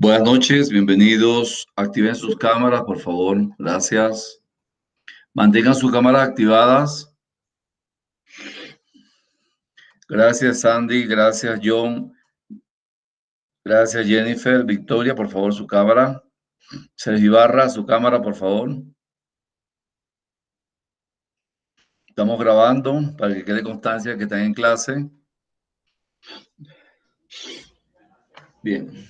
Buenas noches, bienvenidos. Activen sus cámaras, por favor. Gracias. Mantengan sus cámaras activadas. Gracias, Sandy. Gracias, John. Gracias, Jennifer. Victoria, por favor, su cámara. Sergio Ibarra, su cámara, por favor. Estamos grabando para que quede constancia que están en clase. Bien.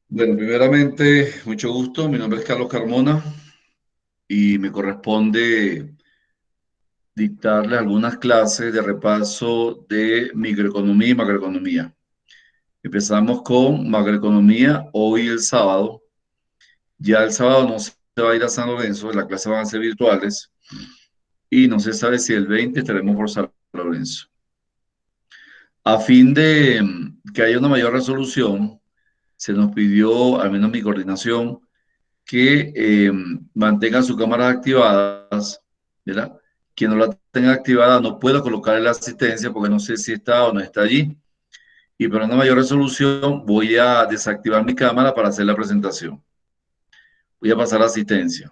Bueno, primeramente, mucho gusto. Mi nombre es Carlos Carmona y me corresponde dictarle algunas clases de repaso de microeconomía y macroeconomía. Empezamos con macroeconomía hoy el sábado. Ya el sábado no se va a ir a San Lorenzo, las clases van a ser virtuales y no se sabe si el 20 estaremos por San Lorenzo. A fin de que haya una mayor resolución, se nos pidió, al menos mi coordinación, que mantengan sus cámaras activadas, ¿verdad? Quien no la tenga activada no pueda colocar la asistencia porque no sé si está o no está allí. Y para una mayor resolución voy a desactivar mi cámara para hacer la presentación. Voy a pasar a asistencia.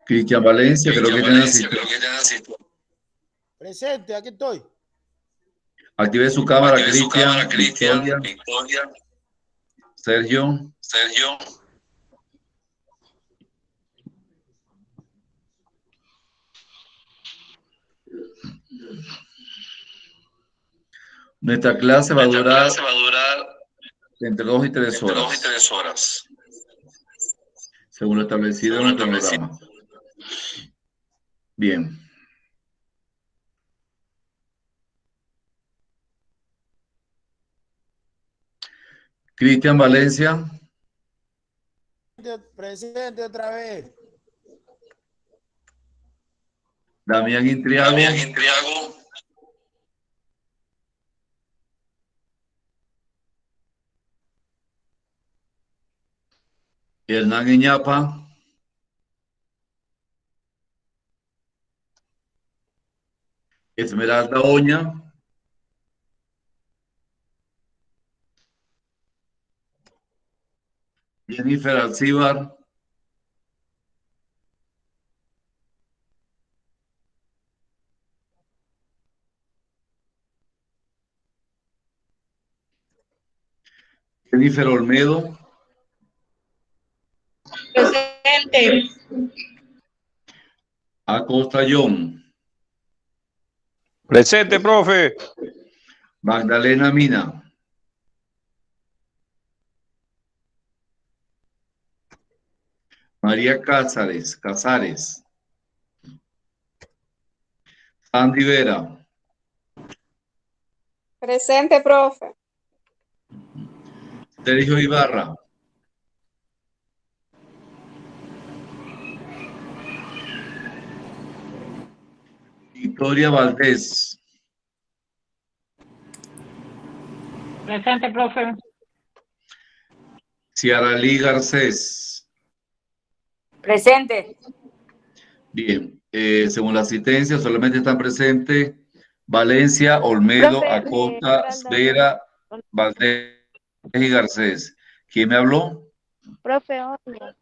Cristian Valencia, creo que tiene asistencia. Presente, aquí estoy. Active su cámara, Cristian. Victoria. Sergio. Nuestra clase va a durar entre 2 y 3 horas. Según lo establecido en el cronograma. Bien. Cristian Valencia. Presente otra vez. Damián Intriago. Hernán Iñapa. Esmeralda Oña. Jennifer Alcíbar. Jennifer Olmedo. Presente. Acosta John. Presente, profe. Magdalena Mina. María Cázares. Sandy Vera. Presente, profe. Sergio Ibarra. Victoria Valdés. Presente, profe. Ciaralí Garcés. Presente. Bien, según la asistencia solamente están presentes Valencia, Olmedo, Profe, Acosta, Vera, Valdés y Garcés. ¿Quién me habló? Profe, Oña. ¿Su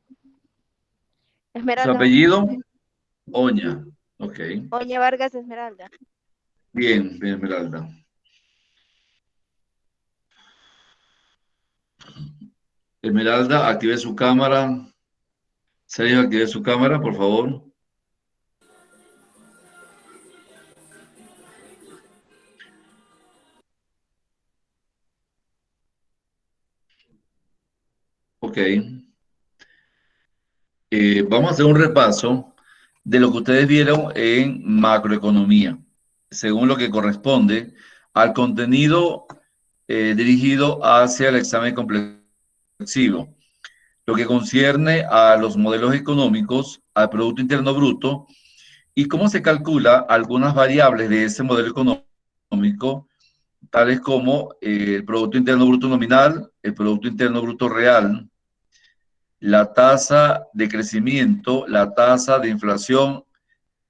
Esmeralda. apellido? Oña. Ok. Oña Vargas Esmeralda. Bien, Esmeralda. Esmeralda, active su cámara. Sergio, active su cámara, por favor. Ok. Vamos a hacer un repaso de lo que ustedes vieron en macroeconomía, según lo que corresponde al contenido dirigido hacia el examen complexivo, lo que concierne a los modelos económicos, al Producto Interno Bruto y cómo se calcula algunas variables de ese modelo económico, tales como el Producto Interno Bruto nominal, el Producto Interno Bruto real, la tasa de crecimiento, la tasa de inflación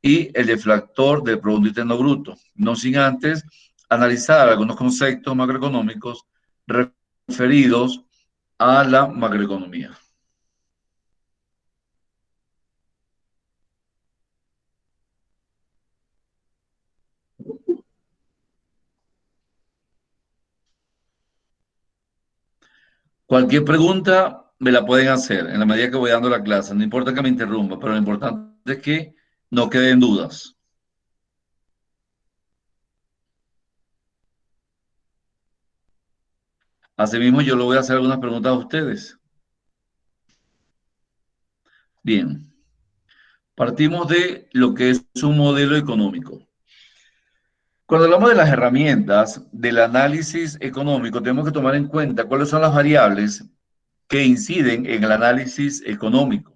y el deflactor del Producto Interno Bruto, no sin antes analizar algunos conceptos macroeconómicos referidos a la macroeconomía. Cualquier pregunta me la pueden hacer en la medida que voy dando la clase. No importa que me interrumpa, pero lo importante es que no queden dudas. Asimismo, yo le voy a hacer algunas preguntas a ustedes. Bien, partimos de lo que es un modelo económico. Cuando hablamos de las herramientas del análisis económico, tenemos que tomar en cuenta cuáles son las variables que inciden en el análisis económico.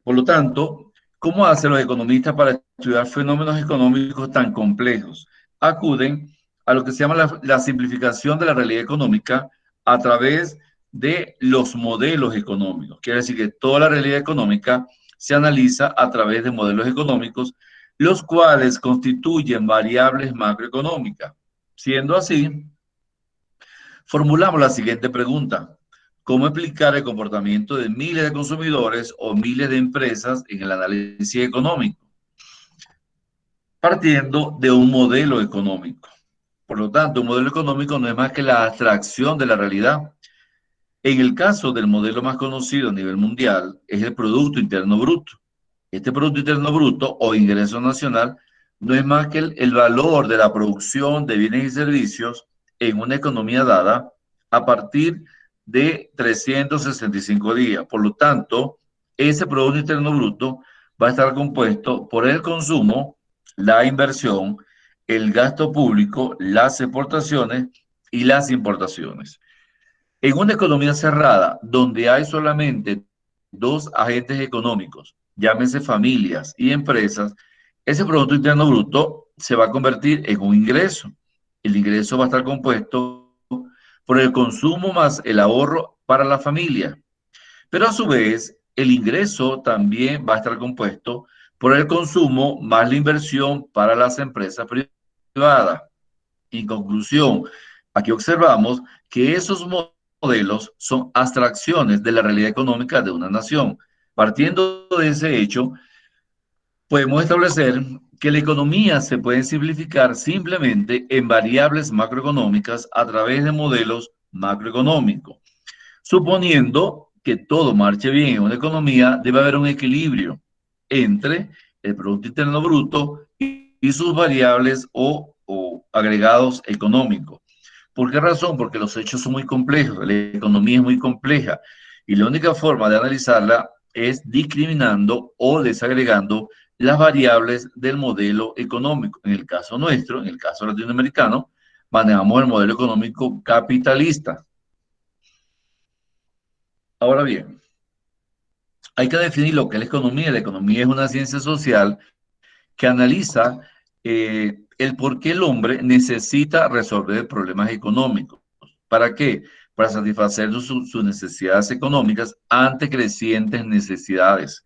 Por lo tanto, ¿cómo hacen los economistas para estudiar fenómenos económicos tan complejos? Acuden a lo que se llama la simplificación de la realidad económica a través de los modelos económicos. Quiere decir que toda la realidad económica se analiza a través de modelos económicos, los cuales constituyen variables macroeconómicas. Siendo así, formulamos la siguiente pregunta: ¿cómo explicar el comportamiento de miles de consumidores o miles de empresas en el análisis económico? Partiendo de un modelo económico. Por lo tanto, un modelo económico no es más que la abstracción de la realidad. En el caso del modelo más conocido a nivel mundial, es el Producto Interno Bruto. Este Producto Interno Bruto o ingreso nacional no es más que el valor de la producción de bienes y servicios en una economía dada a partir de 365 días. Por lo tanto, ese Producto Interno Bruto va a estar compuesto por el consumo, la inversión, el gasto público, las exportaciones y las importaciones. En una economía cerrada, donde hay solamente dos agentes económicos, llámese familias y empresas, ese Producto Interno Bruto se va a convertir en un ingreso. El ingreso va a estar compuesto por el consumo más el ahorro para la familia. Pero a su vez, el ingreso también va a estar compuesto por el consumo más la inversión para las empresas privadas. En conclusión, aquí observamos que esos modelos son abstracciones de la realidad económica de una nación. Partiendo de ese hecho, podemos establecer que la economía se puede simplificar simplemente en variables macroeconómicas a través de modelos macroeconómicos. Suponiendo que todo marche bien en una economía, debe haber un equilibrio entre el Producto Interno Bruto y sus variables o agregados económicos. ¿Por qué razón? Porque los hechos son muy complejos, la economía es muy compleja y la única forma de analizarla es discriminando o desagregando las variables del modelo económico. En el caso nuestro, en el caso latinoamericano, manejamos el modelo económico capitalista. Ahora bien, hay que definir lo que es la economía. La economía es una ciencia social que analiza el por qué el hombre necesita resolver problemas económicos. ¿Para qué? Para satisfacer sus necesidades económicas ante crecientes necesidades.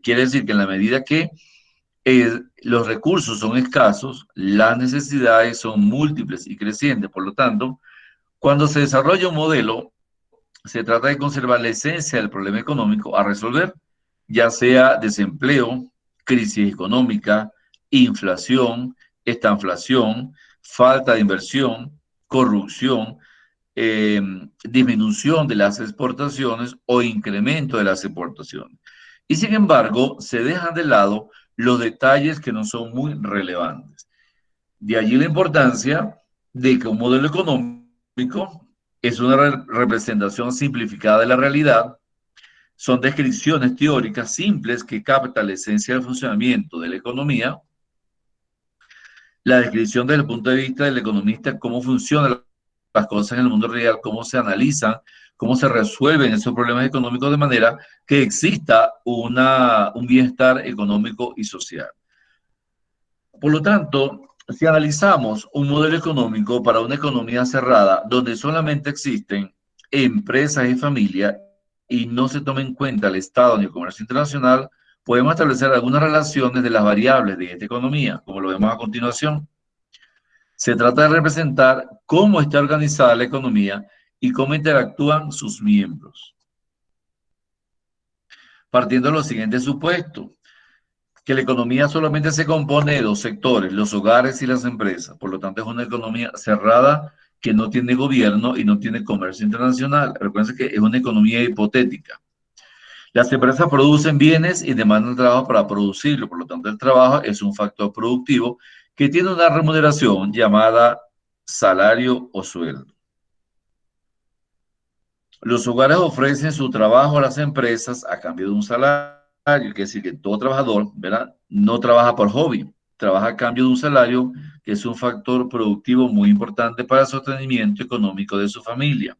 Quiere decir que en la medida que los recursos son escasos, las necesidades son múltiples y crecientes. Por lo tanto, cuando se desarrolla un modelo, se trata de conservar la esencia del problema económico a resolver, ya sea desempleo, crisis económica, inflación, estanflación, falta de inversión, corrupción, disminución de las exportaciones o incremento de las exportaciones. Y sin embargo, se dejan de lado los detalles que no son muy relevantes. De allí la importancia de que un modelo económico es una representación simplificada de la realidad, son descripciones teóricas simples que captan la esencia del funcionamiento de la economía, la descripción desde el punto de vista del economista, cómo funcionan las cosas en el mundo real, cómo se analizan, cómo se resuelven esos problemas económicos de manera que exista un bienestar económico y social. Por lo tanto, si analizamos un modelo económico para una economía cerrada, donde solamente existen empresas y familias, y no se tome en cuenta el Estado ni el comercio internacional, podemos establecer algunas relaciones de las variables de esta economía, como lo vemos a continuación. Se trata de representar cómo está organizada la economía y cómo interactúan sus miembros. Partiendo de los siguientes supuestos, que la economía solamente se compone de dos sectores, los hogares y las empresas. Por lo tanto, es una economía cerrada que no tiene gobierno y no tiene comercio internacional. Recuerden que es una economía hipotética. Las empresas producen bienes y demandan trabajo para producirlo. Por lo tanto, el trabajo es un factor productivo que tiene una remuneración llamada salario o sueldo. Los hogares ofrecen su trabajo a las empresas a cambio de un salario. Quiere decir que todo trabajador, ¿verdad?, no trabaja por hobby, trabaja a cambio de un salario que es un factor productivo muy importante para el sostenimiento económico de su familia.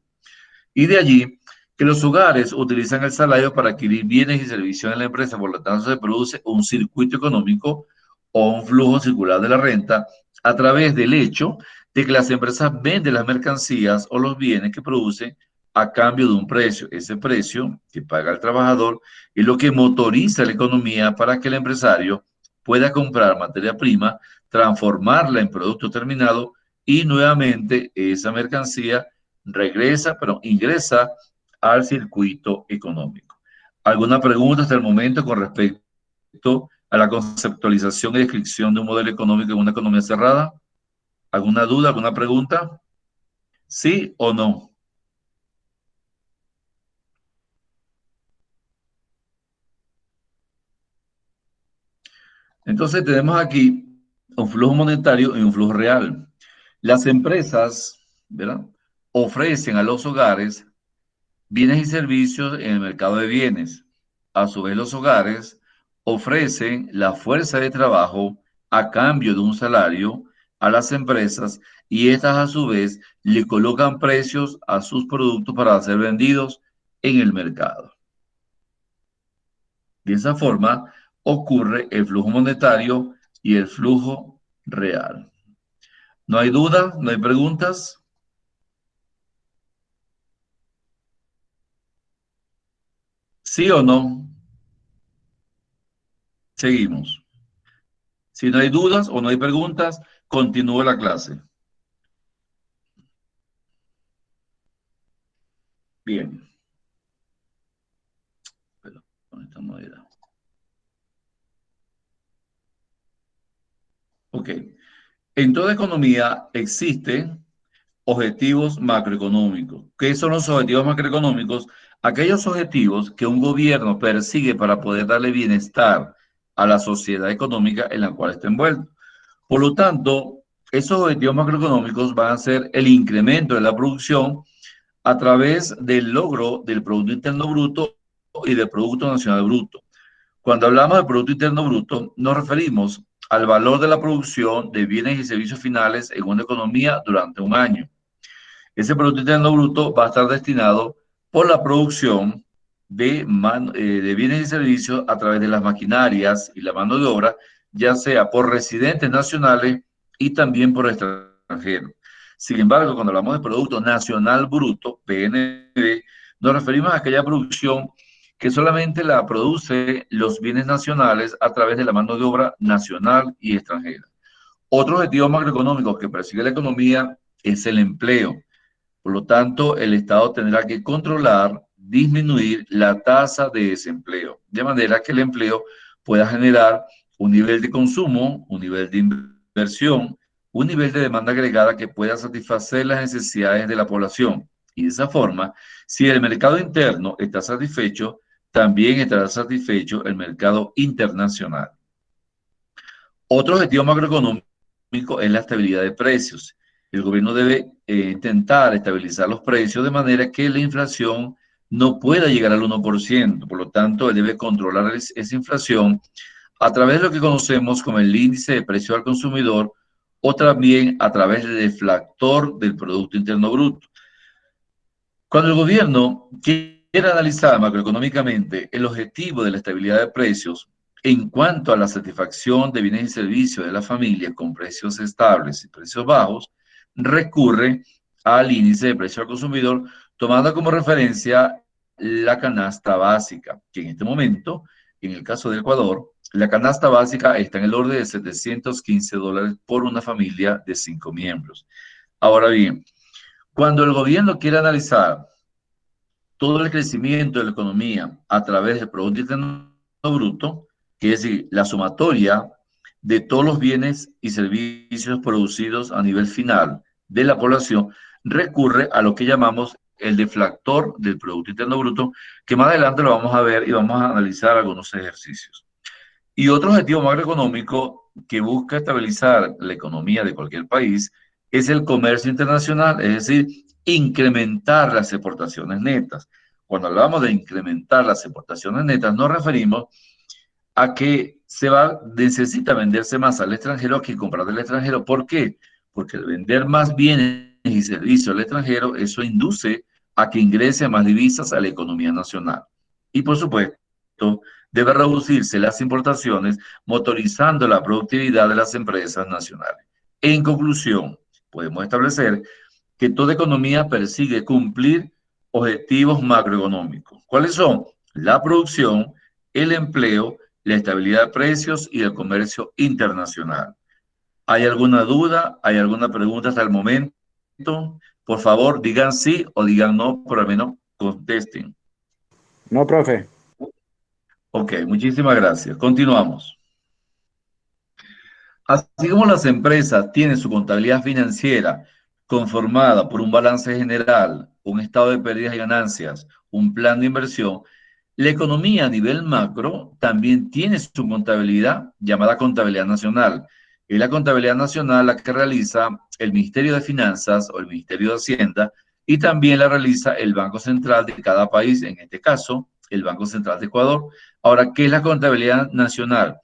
Y de allí que los hogares utilizan el salario para adquirir bienes y servicios en la empresa. Por lo tanto, se produce un circuito económico o un flujo circular de la renta a través del hecho de que las empresas venden las mercancías o los bienes que producen a cambio de un precio. Ese precio que paga el trabajador es lo que motoriza la economía para que el empresario pueda comprar materia prima, transformarla en producto terminado y nuevamente esa mercancía regresa, pero ingresa al circuito económico. ¿Alguna pregunta hasta el momento con respecto a la conceptualización y descripción de un modelo económico en una economía cerrada? ¿Alguna duda, alguna pregunta? ¿Sí o no? Entonces tenemos aquí un flujo monetario y un flujo real. Las empresas, ¿verdad?, ofrecen a los hogares bienes y servicios en el mercado de bienes. A su vez, los hogares ofrecen la fuerza de trabajo a cambio de un salario a las empresas y estas a su vez le colocan precios a sus productos para ser vendidos en el mercado. De esa forma ocurre el flujo monetario y el flujo real. ¿No hay duda? ¿No hay preguntas? ¿Sí o no? Seguimos. Si no hay dudas o no hay preguntas, continúo la clase. Bien. Perdón, con esta modalidad. Ok. En toda economía existen objetivos macroeconómicos. ¿Qué son los objetivos macroeconómicos? Aquellos objetivos que un gobierno persigue para poder darle bienestar a la sociedad económica en la cual está envuelto. Por lo tanto, esos objetivos macroeconómicos van a ser el incremento de la producción a través del logro del Producto Interno Bruto y del Producto Nacional Bruto. Cuando hablamos de Producto Interno Bruto, nos referimos al valor de la producción de bienes y servicios finales en una economía durante un año. Ese Producto Interno Bruto va a estar destinado por la producción de bienes y servicios a través de las maquinarias y la mano de obra, ya sea por residentes nacionales y también por extranjeros. Sin embargo, cuando hablamos de Producto Nacional Bruto, PNB, nos referimos a aquella producción que solamente la produce los bienes nacionales a través de la mano de obra nacional y extranjera. Otro objetivo macroeconómico que persigue la economía es el empleo. Por lo tanto, el Estado tendrá que controlar, disminuir la tasa de desempleo, de manera que el empleo pueda generar un nivel de consumo, un nivel de inversión, un nivel de demanda agregada que pueda satisfacer las necesidades de la población. Y de esa forma, si el mercado interno está satisfecho, también estará satisfecho el mercado internacional. Otro objetivo macroeconómico es la estabilidad de precios. El gobierno debe intentar estabilizar los precios de manera que la inflación no pueda llegar al 1%. Por lo tanto, él debe controlar esa inflación a través de lo que conocemos como el índice de precio al consumidor o también a través del deflactor del Producto Interno Bruto. Cuando el gobierno quiere analizar macroeconómicamente el objetivo de la estabilidad de precios en cuanto a la satisfacción de bienes y servicios de la familia con precios estables y precios bajos, recurre al índice de precio al consumidor, tomando como referencia la canasta básica, que en este momento, en el caso de Ecuador, la canasta básica está en el orden de $715 por una familia de 5 miembros. Ahora bien, cuando el gobierno quiere analizar todo el crecimiento de la economía a través del Producto Interno Bruto, que es decir, la sumatoria de todos los bienes y servicios producidos a nivel final de la población, recurre a lo que llamamos el deflactor del Producto Interno Bruto, que más adelante lo vamos a ver y vamos a analizar algunos ejercicios. Y otro objetivo macroeconómico que busca estabilizar la economía de cualquier país es el comercio internacional, es decir, incrementar las exportaciones netas. Cuando hablamos de incrementar las exportaciones netas, nos referimos a que necesita venderse más al extranjero que comprar del extranjero. ¿Por qué? Porque al vender más bienes y servicios al extranjero, eso induce a que ingrese más divisas a la economía nacional. Y por supuesto, debe reducirse las importaciones, motorizando la productividad de las empresas nacionales. En conclusión, podemos establecer que toda economía persigue cumplir objetivos macroeconómicos. ¿Cuáles son? La producción, el empleo, la estabilidad de precios y el comercio internacional. ¿Hay alguna duda? ¿Hay alguna pregunta hasta el momento? Por favor, digan sí o digan no, pero al menos contesten. No, profe. Ok, muchísimas gracias. Continuamos. Así como las empresas tienen su contabilidad financiera conformada por un balance general, un estado de pérdidas y ganancias, un plan de inversión, la economía a nivel macro también tiene su contabilidad llamada contabilidad nacional. Es la contabilidad nacional la que realiza el Ministerio de Finanzas o el Ministerio de Hacienda y también la realiza el Banco Central de cada país, en este caso, el Banco Central de Ecuador. Ahora, ¿qué es la contabilidad nacional?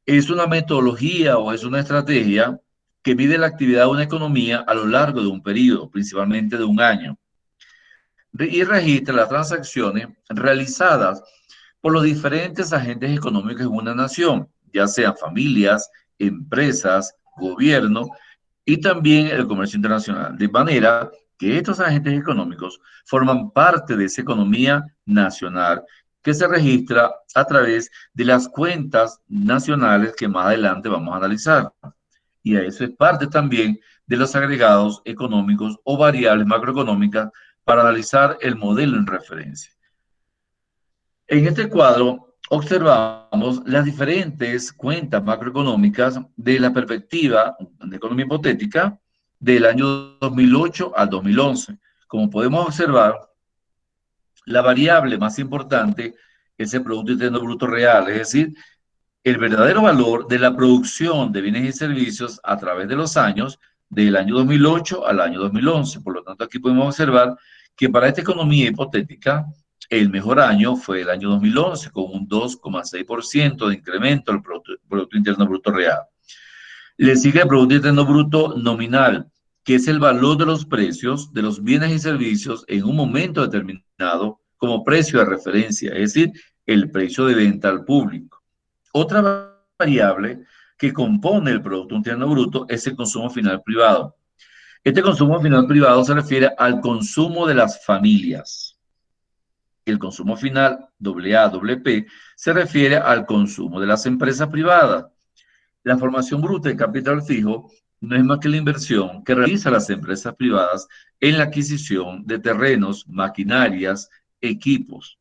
Es una metodología o es una estrategia que mide la actividad de una economía a lo largo de un periodo, principalmente de un año, y registra las transacciones realizadas por los diferentes agentes económicos en una nación, ya sean familias, empresas, gobierno y también el comercio internacional, de manera que estos agentes económicos forman parte de esa economía nacional que se registra a través de las cuentas nacionales que más adelante vamos a analizar. Y a eso es parte también de los agregados económicos o variables macroeconómicas para analizar el modelo en referencia. En este cuadro observamos las diferentes cuentas macroeconómicas de la perspectiva de economía hipotética del año 2008 al 2011. Como podemos observar, la variable más importante es el Producto Interno Bruto Real, es decir, el verdadero valor de la producción de bienes y servicios a través de los años, del año 2008 al año 2011. Por lo tanto, aquí podemos observar que para esta economía hipotética, el mejor año fue el año 2011, con un 2,6% de incremento del Producto Interno Bruto Real. Le sigue el Producto Interno Bruto Nominal, que es el valor de los precios de los bienes y servicios en un momento determinado como precio de referencia, es decir, el precio de venta al público. Otra variable que compone el Producto Interno Bruto es el consumo final privado. Este consumo final privado se refiere al consumo de las familias. El consumo final, AA, se refiere al consumo de las empresas privadas. La formación bruta de capital fijo no es más que la inversión que realizan las empresas privadas en la adquisición de terrenos, maquinarias, equipos.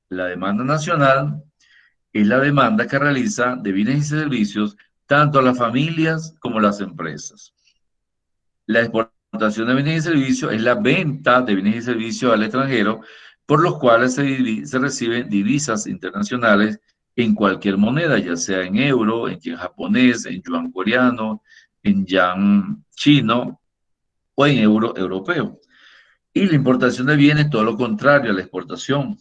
La demanda nacional es la demanda que realiza de bienes y servicios tanto a las familias como a las empresas. La exportación de bienes y servicios es la venta de bienes y servicios al extranjero, por los cuales se reciben divisas internacionales en cualquier moneda, ya sea en euro, en yen japonés, en yuan coreano, en yan chino o en euro europeo. Y la importación de bienes, todo lo contrario a la exportación,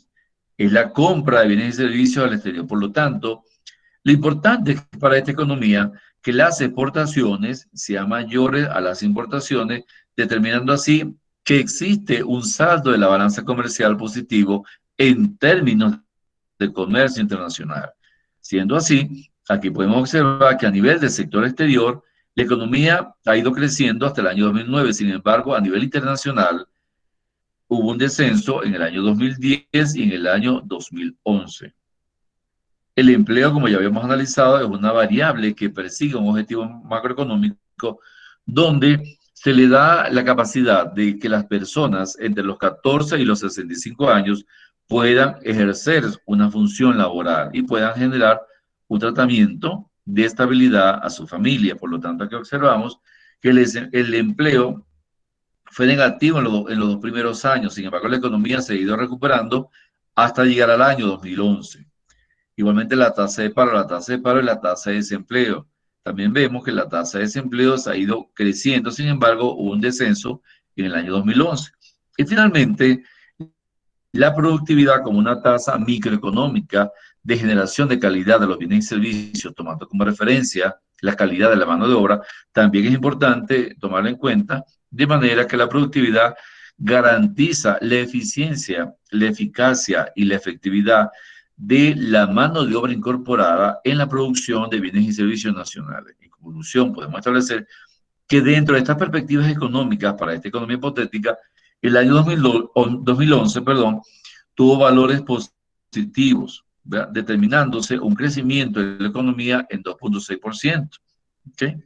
es la compra de bienes y servicios al exterior. Por lo tanto, lo importante es para esta economía que las exportaciones sean mayores a las importaciones, determinando así que existe un saldo de la balanza comercial positivo en términos de comercio internacional. Siendo así, aquí podemos observar que a nivel del sector exterior, la economía ha ido creciendo hasta el año 2009. Sin embargo, a nivel internacional, hubo un descenso en el año 2010 y en el año 2011. El empleo, como ya habíamos analizado, es una variable que persigue un objetivo macroeconómico donde se le da la capacidad de que las personas entre los 14 y los 65 años puedan ejercer una función laboral y puedan generar un tratamiento de estabilidad a su familia. Por lo tanto, aquí observamos que el empleo fue negativo en los dos primeros años. Sin embargo, la economía se ha ido recuperando hasta llegar al año 2011. Igualmente la tasa de paro y la tasa de desempleo. También vemos que la tasa de desempleo se ha ido creciendo, sin embargo, hubo un descenso en el año 2011. Y finalmente, la productividad como una tasa microeconómica de generación de calidad de los bienes y servicios, tomando como referencia la calidad de la mano de obra, también es importante tomarla en cuenta, de manera que la productividad garantiza la eficiencia, la eficacia y la efectividad de la mano de obra incorporada en la producción de bienes y servicios nacionales. En conclusión, podemos establecer que dentro de estas perspectivas económicas para esta economía hipotética, el año 2011, tuvo valores positivos, ¿verdad? Determinándose un crecimiento de la economía en 2.6%, ¿okay?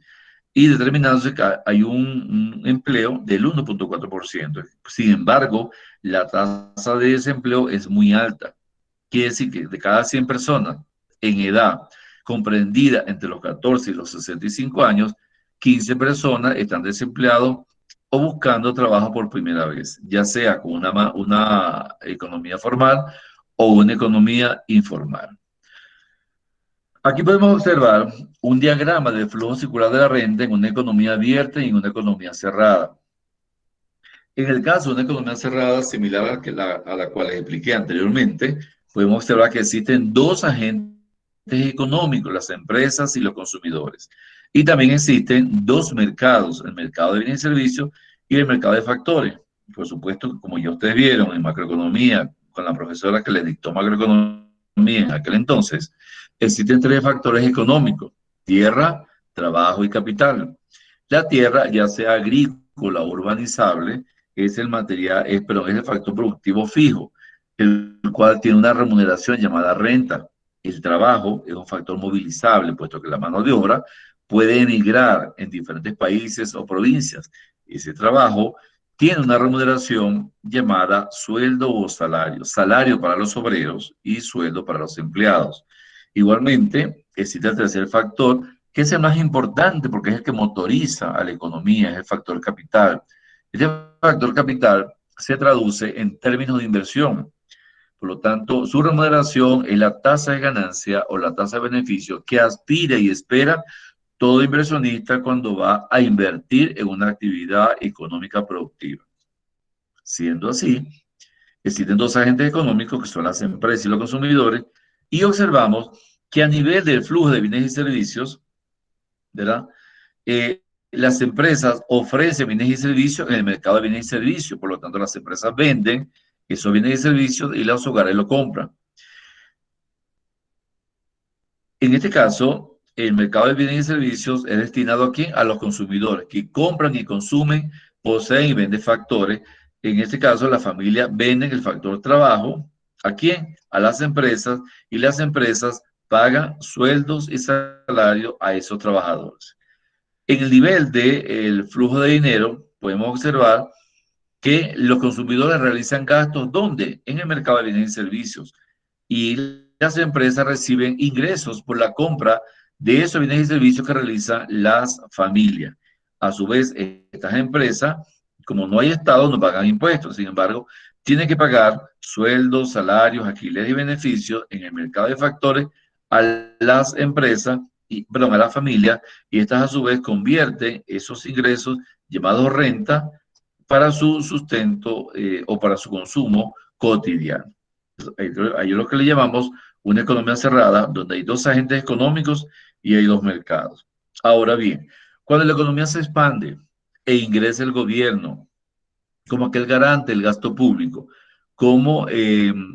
Y determinándose que hay un empleo del 1.4%. Sin embargo, la tasa de desempleo es muy alta. Quiere decir que de cada 100 personas en edad comprendida entre los 14 y los 65 años, 15 personas están desempleados o buscando trabajo por primera vez, ya sea con una economía formal o una economía informal. Aquí podemos observar un diagrama del flujo circular de la renta en una economía abierta y en una economía cerrada. En el caso de una economía cerrada, similar a la cual les expliqué anteriormente, podemos observar que existen dos agentes económicos, las empresas y los consumidores. Y también existen dos mercados, el mercado de bienes y servicios y el mercado de factores. Por supuesto, como ya ustedes vieron en macroeconomía, con la profesora que les dictó macroeconomía en aquel entonces, existen tres factores económicos: tierra, trabajo y capital. La tierra, ya sea agrícola o urbanizable, es el material, es el factor productivo fijo, el cual tiene una remuneración llamada renta. El trabajo es un factor movilizable, puesto que la mano de obra puede emigrar en diferentes países o provincias. Ese trabajo tiene una remuneración llamada sueldo o salario. Salario para los obreros y sueldo para los empleados. Igualmente, existe el tercer factor, que es el más importante porque es el que motoriza a la economía, es el factor capital. Este factor capital se traduce en términos de inversión. Por lo tanto, su remuneración es la tasa de ganancia o la tasa de beneficio que aspira y espera todo inversionista cuando va a invertir en una actividad económica productiva. Siendo así, existen dos agentes económicos que son las empresas y los consumidores, y observamos que a nivel del flujo de bienes y servicios, ¿verdad? Las empresas ofrecen bienes y servicios en el mercado de bienes y servicios, por lo tanto las empresas venden esos bienes y servicios y los hogares lo compran. En este caso, el mercado de bienes y servicios es destinado ¿a quién? A los consumidores que compran y consumen, poseen y venden factores. En este caso, la familia venden el factor trabajo. ¿A quién? A las empresas, y las empresas pagan sueldos y salarios a esos trabajadores. En el nivel del flujo de dinero, podemos observar que los consumidores realizan gastos, ¿dónde? En el mercado de bienes y servicios. Y las empresas reciben ingresos por la compra de esos bienes y servicios que realizan las familias. A su vez, estas empresas, como no hay Estado, no pagan impuestos. Sin embargo, tienen que pagar sueldos, salarios, alquileres y beneficios en el mercado de factores a las empresas, a la familia, y estas a su vez convierten esos ingresos llamados renta para su sustento o para su consumo cotidiano. Hay lo que le llamamos una economía cerrada, donde hay dos agentes económicos y hay dos mercados. Ahora bien, cuando la economía se expande e ingresa el gobierno como aquel garante del gasto público, como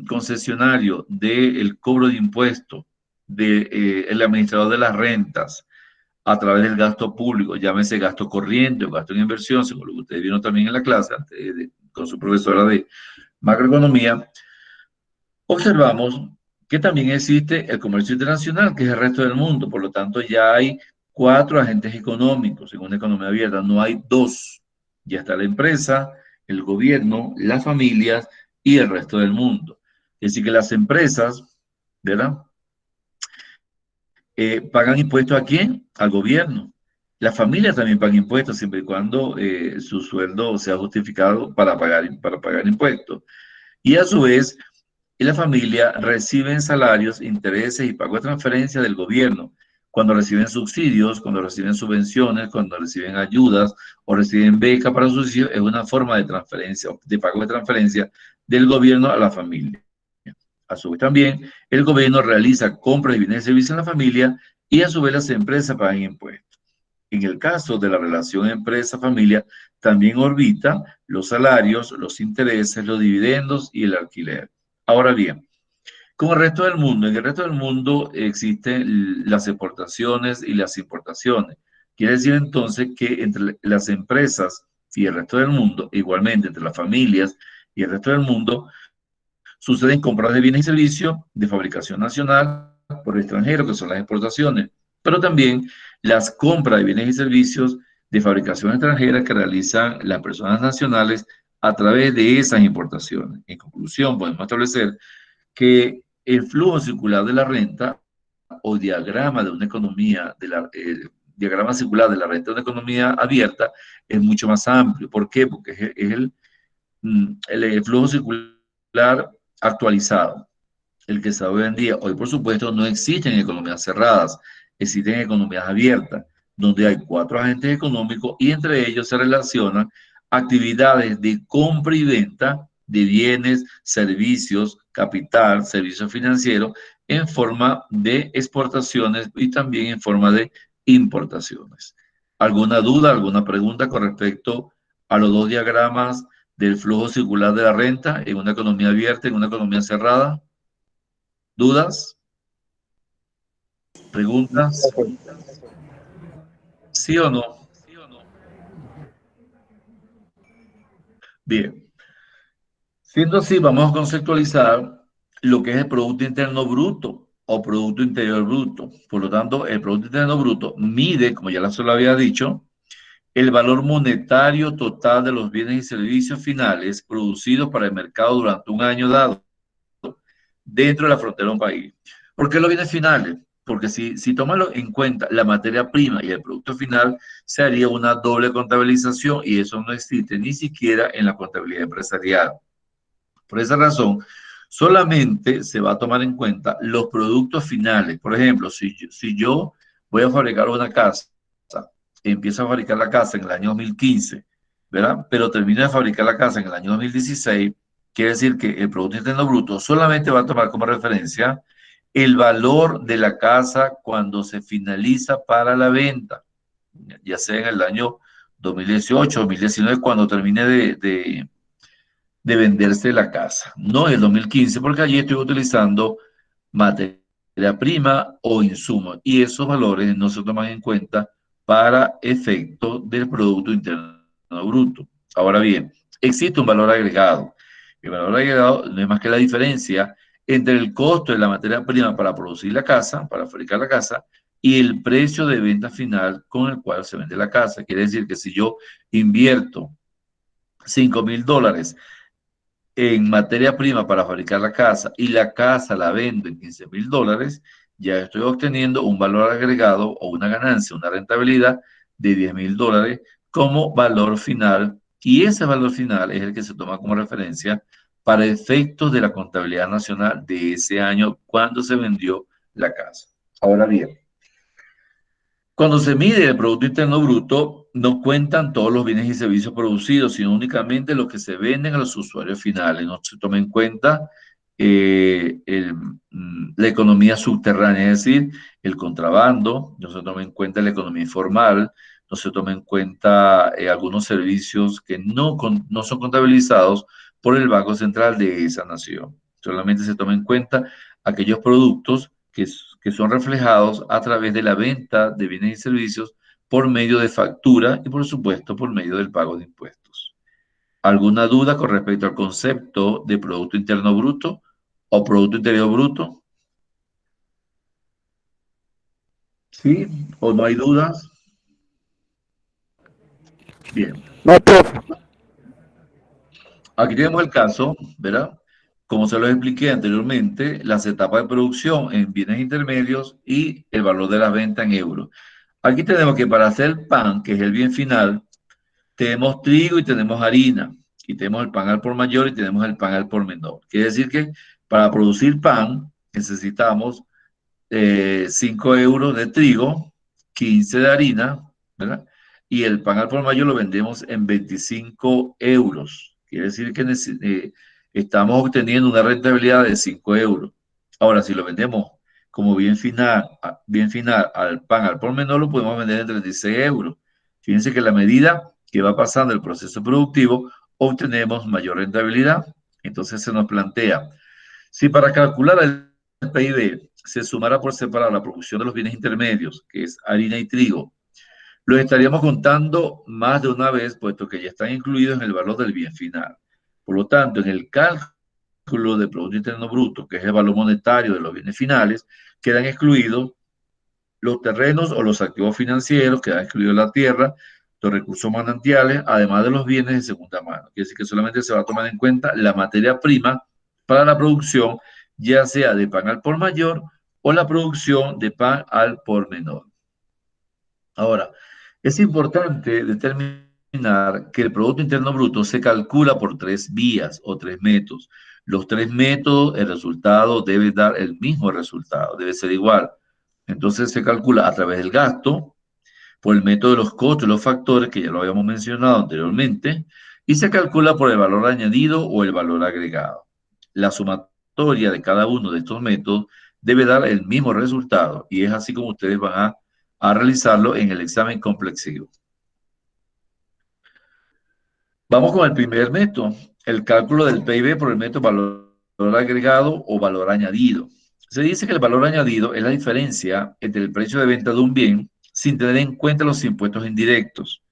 concesionario del cobro de impuestos, del administrador de las rentas, a través del gasto público, llámese gasto corriente o gasto en inversión, según lo que ustedes vieron también en la clase con su profesora de macroeconomía, observamos que también existe el comercio internacional, que es el resto del mundo. Por lo tanto, ya hay 4 agentes económicos en una economía abierta, no hay 2. Ya está la empresa, el gobierno, las familias y el resto del mundo. Es decir, que las empresas, ¿verdad? ¿Pagan impuestos a quién? Al gobierno. Las familias también pagan impuestos siempre y cuando su sueldo sea justificado para pagar impuestos. Y a su vez, la familia reciben salarios, intereses y pago de transferencia del gobierno. Cuando reciben subsidios, cuando reciben subvenciones, cuando reciben ayudas o reciben becas para sus hijos, es una forma de transferencia, de pago de transferencia del gobierno a la familia. A su vez también, el gobierno realiza compras de bienes y servicios en la familia y a su vez las empresas pagan impuestos. En el caso de la relación empresa-familia, también orbita los salarios, los intereses, los dividendos y el alquiler. Ahora bien, como el resto del mundo, en el resto del mundo existen las exportaciones y las importaciones. Quiere decir entonces que entre las empresas y el resto del mundo, igualmente entre las familias y el resto del mundo, suceden compras de bienes y servicios de fabricación nacional por extranjeros, que son las exportaciones, pero también las compras de bienes y servicios de fabricación extranjera que realizan las personas nacionales a través de esas importaciones. En conclusión, podemos establecer que el flujo circular de la renta o diagrama de una economía, diagrama circular de la renta de una economía abierta es mucho más amplio. ¿Por qué? Porque es el flujo circular actualizado, el que se da hoy en día. Hoy, por supuesto, no existen economías cerradas, existen economías abiertas, donde hay 4 agentes económicos y entre ellos se relacionan actividades de compra y venta de bienes, servicios, capital, servicios financieros, en forma de exportaciones y también en forma de importaciones. ¿Alguna duda, alguna pregunta con respecto a los 2 diagramas del flujo circular de la renta en una economía abierta, en una economía cerrada? ¿Dudas? No, ¿Preguntas? profe. ¿Sí o no? Bien. Siendo así, vamos a conceptualizar lo que es el Producto Interno Bruto o Producto Interior Bruto. Por lo tanto, el Producto Interno Bruto mide, como ya se lo había dicho, el valor monetario total de los bienes y servicios finales producidos para el mercado durante un año dado dentro de la frontera de un país. ¿Por qué los bienes finales? Porque si toman en cuenta la materia prima y el producto final, se haría una doble contabilización y eso no existe ni siquiera en la contabilidad empresarial. Por esa razón, solamente se va a tomar en cuenta los productos finales. Por ejemplo, si yo voy a fabricar una casa, empiezo a fabricar la casa en el año 2015, ¿verdad? Pero termino de fabricar la casa en el año 2016, quiere decir que el Producto Interno Bruto solamente va a tomar como referencia el valor de la casa cuando se finaliza para la venta, ya sea en el año 2018, 2019, cuando termine de venderse la casa. No en el 2015, porque allí estoy utilizando materia prima o insumos y esos valores no se toman en cuenta para efecto del Producto Interno Bruto. Ahora bien, existe un valor agregado. El valor agregado no es más que la diferencia entre el costo de la materia prima para producir la casa, para fabricar la casa, y el precio de venta final con el cual se vende la casa. Quiere decir que si yo invierto $5,000 en materia prima para fabricar la casa y la casa la vendo en $15,000, ya estoy obteniendo un valor agregado o una ganancia, una rentabilidad de $10,000 como valor final. Y ese valor final es el que se toma como referencia para efectos de la contabilidad nacional de ese año cuando se vendió la casa. Ahora bien, cuando se mide el Producto Interno Bruto, no cuentan todos los bienes y servicios producidos, sino únicamente los que se venden a los usuarios finales. No se toma en cuenta la economía subterránea, es decir, el contrabando, no se toma en cuenta la economía informal, no se toma en cuenta algunos servicios que no son contabilizados por el Banco Central de esa nación. Solamente se toma en cuenta aquellos productos que son reflejados a través de la venta de bienes y servicios por medio de factura y, por supuesto, por medio del pago de impuestos. ¿Alguna duda con respecto al concepto de Producto Interno Bruto o Producto Interior Bruto? ¿Sí? ¿O no hay dudas? Bien. No, profe. Aquí tenemos el caso, ¿verdad? Como se lo expliqué anteriormente, las etapas de producción en bienes intermedios y el valor de la venta en euros. Aquí tenemos que para hacer el pan, que es el bien final, tenemos trigo y tenemos harina, y tenemos el pan al por mayor y tenemos el pan al por menor. Quiere decir que para producir pan necesitamos 5 euros de trigo, 15 de harina, ¿verdad? Y el pan al por mayor lo vendemos en 25 euros. Quiere decir que estamos obteniendo una rentabilidad de 5 euros. Ahora, si lo vendemos como bien final al pan al por menor, lo podemos vender en 36 euros. Fíjense que a la medida que va pasando el proceso productivo, obtenemos mayor rentabilidad. Entonces se nos plantea, si para calcular el PIB se sumara por separado la producción de los bienes intermedios, que es harina y trigo, los estaríamos contando más de una vez, puesto que ya están incluidos en el valor del bien final. Por lo tanto, en el cálculo de Producto Interno Bruto, que es el valor monetario de los bienes finales, quedan excluidos los terrenos o los activos financieros, quedan excluidos la tierra, los recursos manantiales, además de los bienes de segunda mano. Quiere decir que solamente se va a tomar en cuenta la materia prima para la producción, ya sea de pan al por mayor o la producción de pan al por menor. Ahora, es importante determinar que el Producto Interno Bruto se calcula por tres vías o tres métodos. Los tres métodos, el resultado debe dar el mismo resultado, debe ser igual. Entonces se calcula a través del gasto, por el método de los costos y los factores, que ya lo habíamos mencionado anteriormente, y se calcula por el valor añadido o el valor agregado. La sumatoria de cada uno de estos métodos debe dar el mismo resultado, y es así como ustedes van a realizarlo en el examen complexivo. Vamos con el primer método, el cálculo del PIB por el método valor agregado o valor añadido. Se dice que el valor añadido es la diferencia entre el precio de venta de un bien sin tener en cuenta los impuestos indirectos,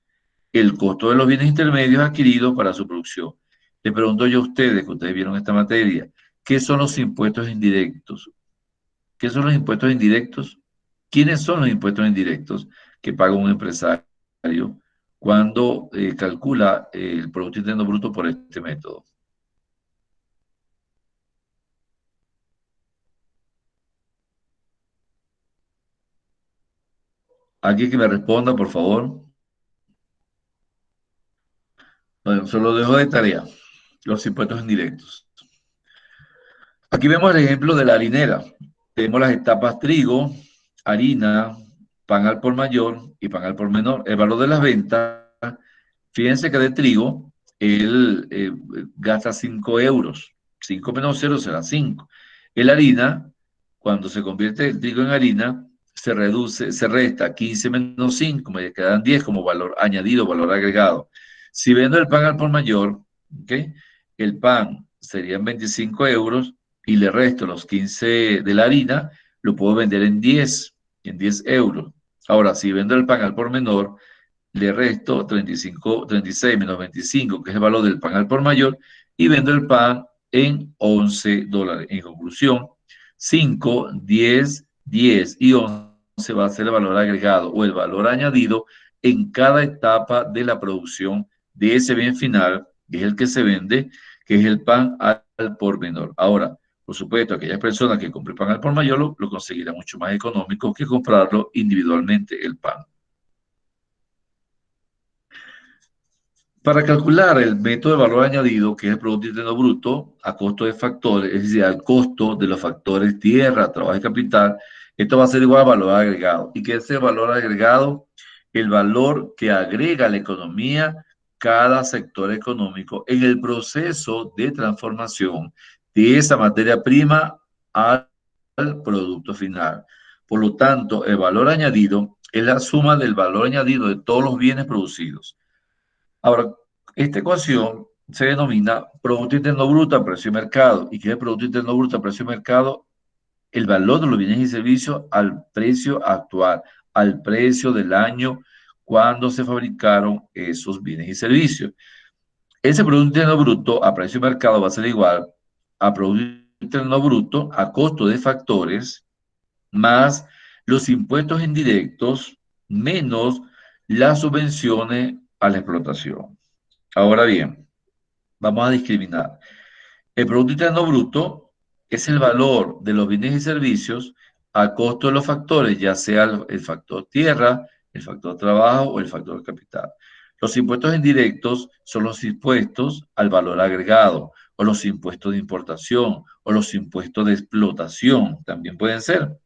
el costo de los bienes intermedios adquiridos para su producción. Le pregunto yo a ustedes, que ustedes vieron esta materia, ¿qué son los impuestos indirectos? ¿Qué son los impuestos indirectos? ¿Quiénes son los impuestos indirectos que paga un empresario cuando calcula el Producto Interno Bruto por este método? Alguien que me responda, por favor. Bueno, se lo dejo de tarea, los impuestos indirectos. Aquí vemos el ejemplo de la harinera. Tenemos las etapas trigo, harina, pan al por mayor y pan al por menor. El valor de las ventas, fíjense que de trigo, él gasta 5 euros. 5 menos 0 será 5. El harina, cuando se convierte el trigo en harina, se reduce, se resta 15 menos 5, me quedan 10 como valor añadido, valor agregado. Si vendo el pan al por mayor, ¿okay? El pan serían 25 euros y le resto los 15 de la harina, lo puedo vender en 10 euros. Ahora, si vendo el pan al por menor, le resto 35, 36 menos 25, que es el valor del pan al por mayor, y vendo el pan en 11 dólares. En conclusión, 5, 10, 10 y 11 va a ser el valor agregado o el valor añadido en cada etapa de la producción de ese bien final, que es el que se vende, que es el pan al por menor. Ahora, por supuesto, aquellas personas que compren pan al por mayor lo conseguirán mucho más económico que comprarlo individualmente el pan. Para calcular el método de valor añadido, que es el Producto Interno Bruto, a costo de factores, es decir, al costo de los factores tierra, trabajo y capital, esto va a ser igual al valor agregado. ¿Y qué es el valor agregado? El valor que agrega a la economía cada sector económico en el proceso de transformación de esa materia prima al producto final. Por lo tanto, el valor añadido es la suma del valor añadido de todos los bienes producidos. Ahora, esta ecuación se denomina Producto Interno Bruto a precio de mercado. ¿Y qué es el Producto Interno Bruto a precio de mercado? El valor de los bienes y servicios al precio actual, al precio del año cuando se fabricaron esos bienes y servicios. Ese Producto Interno Bruto a precio de mercado va a ser igual a Producto Interno Bruto a costo de factores más los impuestos indirectos menos las subvenciones a la explotación. Ahora bien, vamos a discriminar. El Producto Interno Bruto es el valor de los bienes y servicios a costo de los factores, ya sea el factor tierra, el factor trabajo o el factor capital. Los impuestos indirectos son los impuestos al valor agregado, o los impuestos de importación, o los impuestos de explotación, también pueden ser.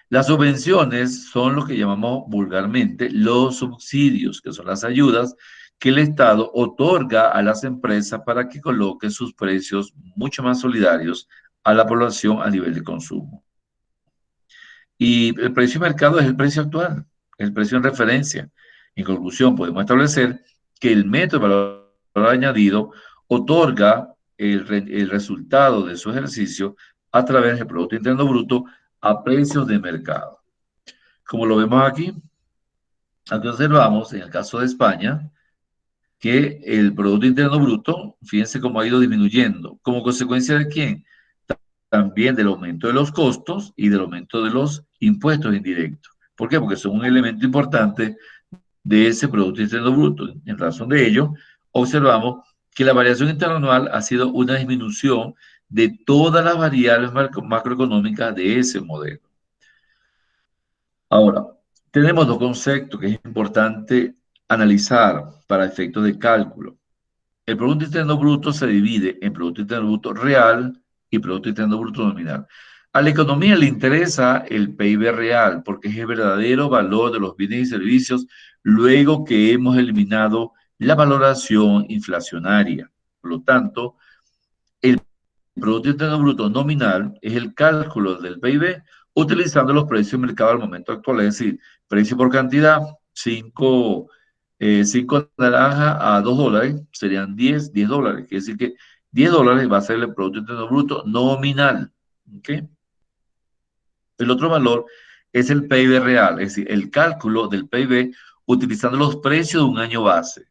Las subvenciones son lo que llamamos vulgarmente los subsidios, que son las ayudas que el Estado otorga a las empresas para que coloquen sus precios mucho más solidarios a la población a nivel de consumo. Y el precio de mercado es el precio actual, el precio en referencia. En conclusión, podemos establecer que el método de valor añadido otorga el resultado de su ejercicio a través del Producto Interno Bruto a precios de mercado. Como lo vemos aquí observamos en el caso de España que el Producto Interno Bruto, fíjense cómo ha ido disminuyendo. ¿Como consecuencia de quién? También del aumento de los costos y del aumento de los impuestos indirectos. ¿Por qué? Porque son un elemento importante de ese Producto Interno Bruto. En razón de ello, observamos que la variación interanual ha sido una disminución de todas las variables macroeconómicas de ese modelo. Ahora, tenemos dos conceptos que es importante analizar para efectos de cálculo. El Producto Interno Bruto se divide en Producto Interno Bruto real y Producto Interno Bruto nominal. A la economía le interesa el PIB real porque es el verdadero valor de los bienes y servicios luego que hemos eliminado la valoración inflacionaria. Por lo tanto, el Producto Interno Bruto nominal es el cálculo del PIB utilizando los precios de mercado al momento actual, es decir, precio por cantidad, 5 naranjas a $2 serían 10 dólares. Quiere decir que $10 va a ser el Producto Interno Bruto nominal. ¿Okay? El otro valor es el PIB real, es decir, el cálculo del PIB utilizando los precios de un año base,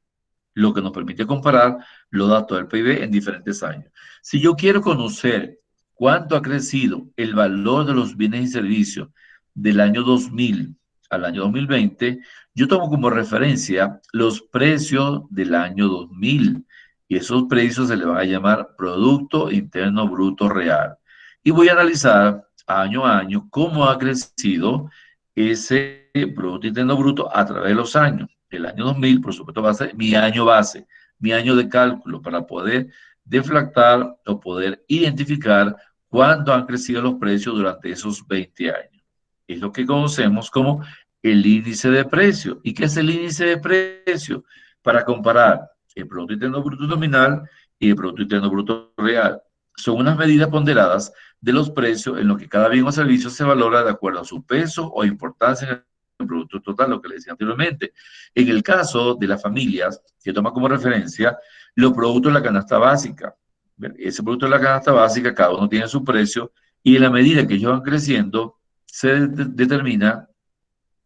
lo que nos permite comparar los datos del PIB en diferentes años. Si yo quiero conocer cuánto ha crecido el valor de los bienes y servicios del año 2000 al año 2020, yo tomo como referencia los precios del año 2000 y esos precios se le van a llamar Producto Interno Bruto Real. Y voy a analizar año a año cómo ha crecido ese Producto Interno Bruto a través de los años. El año 2000, por supuesto, va a ser mi año base, mi año de cálculo para poder deflactar o poder identificar cuánto han crecido los precios durante esos 20 años. Es lo que conocemos como el índice de precio. ¿Y qué es el índice de precio? Para comparar el Producto Interno Bruto nominal y el Producto Interno Bruto real. Son unas medidas ponderadas de los precios en los que cada bien o servicio se valora de acuerdo a su peso o importancia en el producto total, lo que le decía anteriormente. En el caso de las familias, que toma como referencia los productos de la canasta básica. Ese producto de la canasta básica, cada uno tiene su precio y en la medida que ellos van creciendo, se determina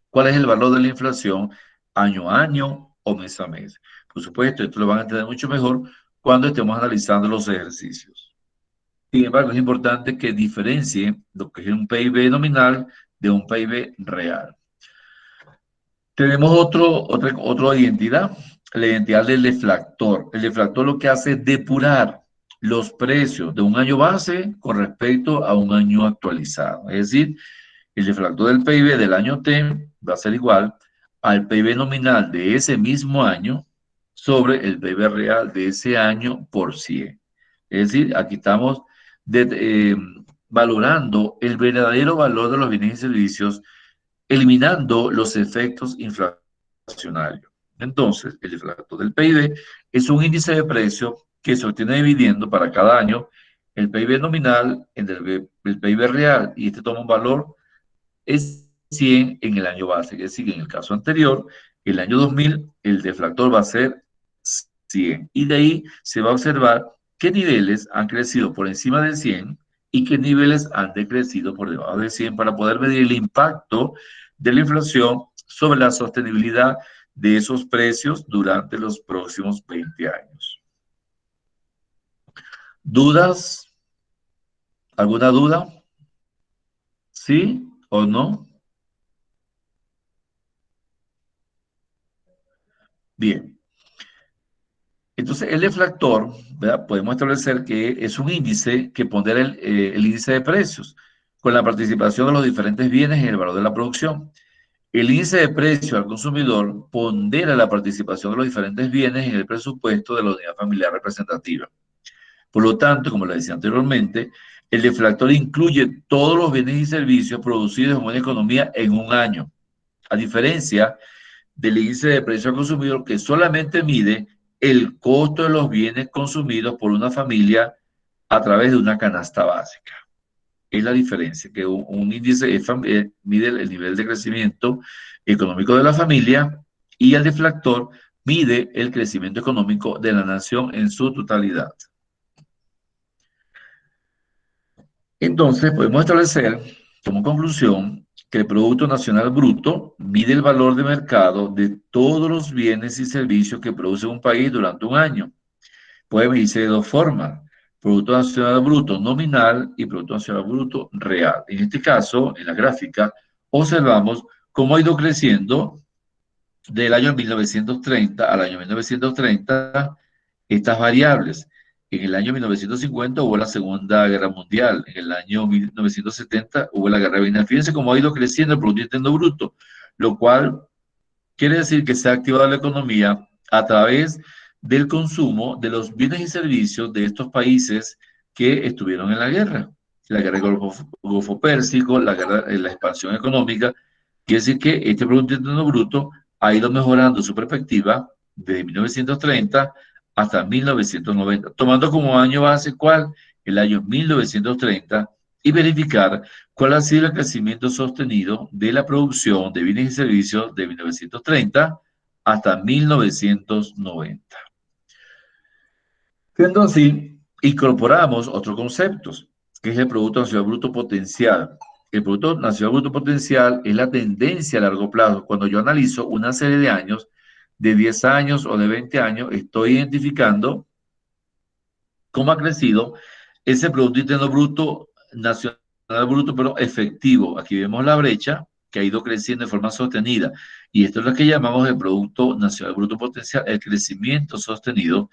cuál es el valor de la inflación año a año o mes a mes. Por supuesto, esto lo van a entender mucho mejor cuando estemos analizando los ejercicios. Sin embargo, es importante que diferencie lo que es un PIB nominal de un PIB real. Tenemos otra identidad, la identidad del deflactor. El deflactor lo que hace es depurar los precios de un año base con respecto a un año actualizado. Es decir, el deflactor del PIB del año T va a ser igual al PIB nominal de ese mismo año sobre el PIB real de ese año por 100. Es decir, aquí estamos valorando el verdadero valor de los bienes y servicios, eliminando los efectos inflacionarios. Entonces, el deflactor del PIB es un índice de precio que se obtiene dividiendo para cada año el PIB nominal en el PIB real, y este toma un valor es 100 en el año base. Es decir, en el caso anterior, el año 2000, el deflactor va a ser 100. Y de ahí se va a observar qué niveles han crecido por encima de 100 y qué niveles han decrecido por debajo de 100 para poder medir el impacto de la inflación sobre la sostenibilidad de esos precios durante los próximos 20 años. ¿Dudas? ¿Alguna duda? ¿Sí o no? Bien. Entonces, el deflactor, ¿verdad? Podemos establecer que es un índice que pondera el índice de precios con la participación de los diferentes bienes en el valor de la producción. El índice de precio al consumidor pondera la participación de los diferentes bienes en el presupuesto de la unidad familiar representativa. Por lo tanto, como le decía anteriormente, el deflactor incluye todos los bienes y servicios producidos en una economía en un año, a diferencia del índice de precio al consumidor que solamente mide el costo de los bienes consumidos por una familia a través de una canasta básica. Es la diferencia, que un índice mide el nivel de crecimiento económico de la familia y el deflactor mide el crecimiento económico de la nación en su totalidad. Entonces, podemos establecer como conclusión que el Producto Nacional Bruto mide el valor de mercado de todos los bienes y servicios que produce un país durante un año. Puede medirse de dos formas: Producto Nacional Bruto nominal y Producto Nacional Bruto real. En este caso, en la gráfica, observamos cómo ha ido creciendo del año 1930 al año 1930 estas variables. En el año 1950 hubo la Segunda Guerra Mundial. En el año 1970 hubo la Guerra de Vietnam. Fíjense cómo ha ido creciendo el Producto Interno Bruto, lo cual quiere decir que se ha activado la economía a través del consumo de los bienes y servicios de estos países que estuvieron en la guerra del Golfo Pérsico, la expansión económica. Quiere decir que este Producto Interno Bruto ha ido mejorando su perspectiva desde 1930 hasta 1990, tomando como año base ¿cuál? El año 1930, y verificar cuál ha sido el crecimiento sostenido de la producción de bienes y servicios de 1930 hasta 1990. Siendo así, incorporamos otros conceptos, que es el Producto Nacional Bruto Potencial. El Producto Nacional Bruto Potencial es la tendencia a largo plazo. Cuando yo analizo una serie de años, de 10 años o de 20 años, estoy identificando cómo ha crecido ese Producto Interno Bruto Nacional Bruto, pero efectivo. Aquí vemos la brecha que ha ido creciendo de forma sostenida. Y esto es lo que llamamos el Producto Nacional Bruto Potencial, el crecimiento sostenido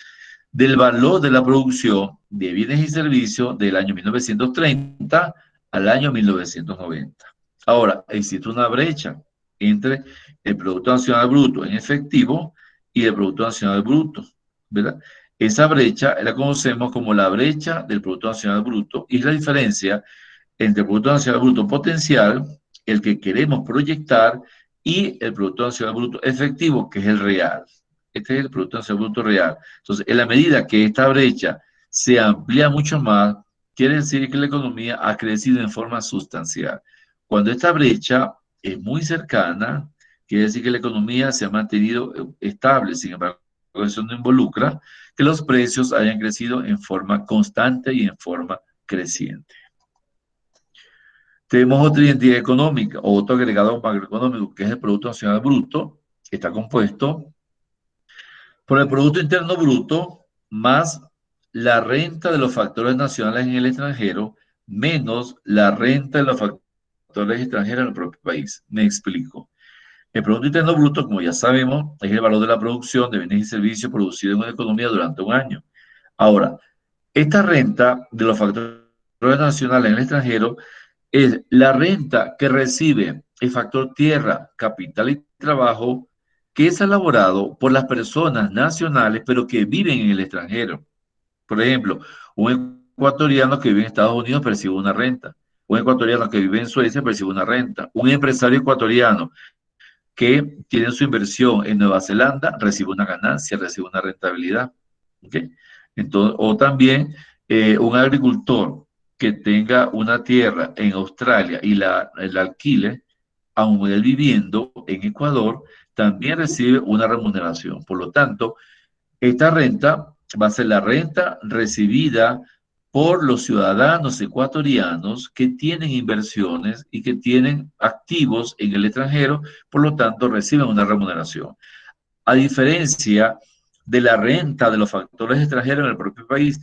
del valor de la producción de bienes y servicios del año 1930 al año 1990. Ahora, existe una brecha entre el Producto Nacional Bruto en efectivo y el Producto Nacional Bruto, ¿verdad? Esa brecha la conocemos como la brecha del Producto Nacional Bruto, y es la diferencia entre el Producto Nacional Bruto potencial, el que queremos proyectar, y el Producto Nacional Bruto efectivo, que es el real. Este es el Producto Nacional Bruto real. Entonces, en la medida que esta brecha se amplía mucho más, quiere decir que la economía ha crecido en forma sustancial. Cuando esta brecha es muy cercana, quiere decir que la economía se ha mantenido estable. Sin embargo, eso no involucra que los precios hayan crecido en forma constante y en forma creciente. Tenemos otra identidad económica, o otro agregado macroeconómico, que es el Producto Nacional Bruto, que está compuesto por el Producto Interno Bruto más la renta de los factores nacionales en el extranjero menos la renta de los factores extranjeros en el propio país. Me explico. El Producto Interno Bruto, como ya sabemos, es el valor de la producción de bienes y servicios producidos en una economía durante un año. Ahora, esta renta de los factores nacionales en el extranjero es la renta que recibe el factor tierra, capital y trabajo, que es elaborado por las personas nacionales, pero que viven en el extranjero. Por ejemplo, un ecuatoriano que vive en Estados Unidos percibe una renta. Un ecuatoriano que vive en Suecia percibe una renta. Un empresario ecuatoriano que tiene su inversión en Nueva Zelanda recibe una ganancia, recibe una rentabilidad. ¿Okay? Entonces, o también un agricultor que tenga una tierra en Australia y la alquile, aún él viviendo en Ecuador, también recibe una remuneración. Por lo tanto, esta renta va a ser la renta recibida por los ciudadanos ecuatorianos que tienen inversiones y que tienen activos en el extranjero, por lo tanto reciben una remuneración. A diferencia de la renta de los factores extranjeros en el propio país,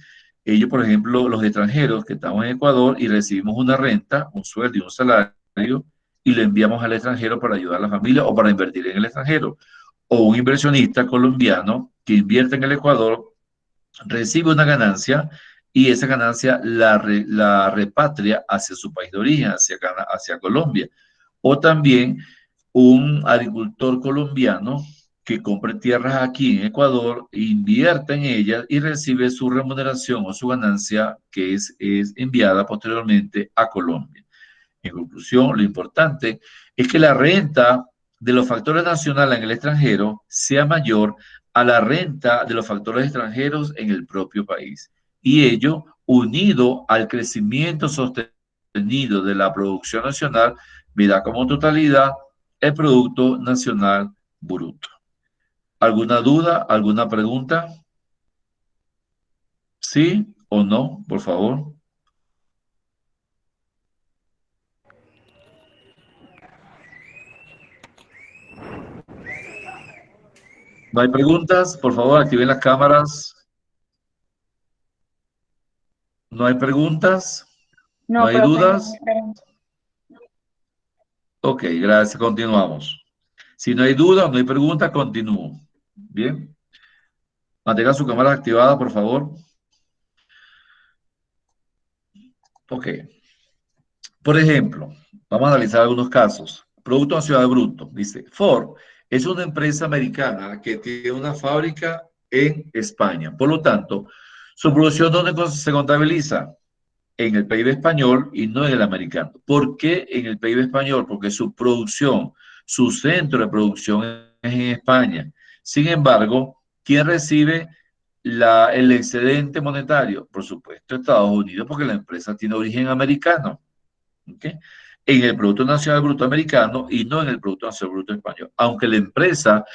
Ellos, por ejemplo, los extranjeros que estamos en Ecuador y recibimos una renta, un sueldo y un salario, y lo enviamos al extranjero para ayudar a la familia o para invertir en el extranjero. O un inversionista colombiano que invierte en el Ecuador, recibe una ganancia y esa ganancia la repatria hacia su país de origen, hacia Colombia. O también un agricultor colombiano que compre tierras aquí en Ecuador, invierta en ellas y recibe su remuneración o su ganancia que es enviada posteriormente a Colombia. En conclusión, lo importante es que la renta de los factores nacionales en el extranjero sea mayor a la renta de los factores extranjeros en el propio país. Y ello, unido al crecimiento sostenido de la producción nacional, verá como totalidad el Producto Nacional Bruto. ¿Alguna duda? ¿Alguna pregunta? ¿Sí o no? Por favor. ¿No hay preguntas? Por favor, activen las cámaras. ¿No hay preguntas? ¿No No, hay profe, no dudas? me pregunto. Ok, gracias. Continuamos. Si no hay dudas, no hay preguntas, continúo. Bien. Mantenga su cámara activada, por favor. Ok. Por ejemplo, vamos a analizar algunos casos. Producto Nacional Bruto. Dice, Ford es una empresa americana que tiene una fábrica en España. Por lo tanto, su producción, ¿dónde se contabiliza? En el PIB español y no en el americano. ¿Por qué en el PIB español? Porque su producción, su centro de producción es en España. Sin embargo, ¿quién recibe el excedente monetario? Por supuesto, Estados Unidos, porque la empresa tiene origen americano. ¿Okay? En el Producto Nacional Bruto americano y no en el Producto Nacional Bruto español. Aunque la empresa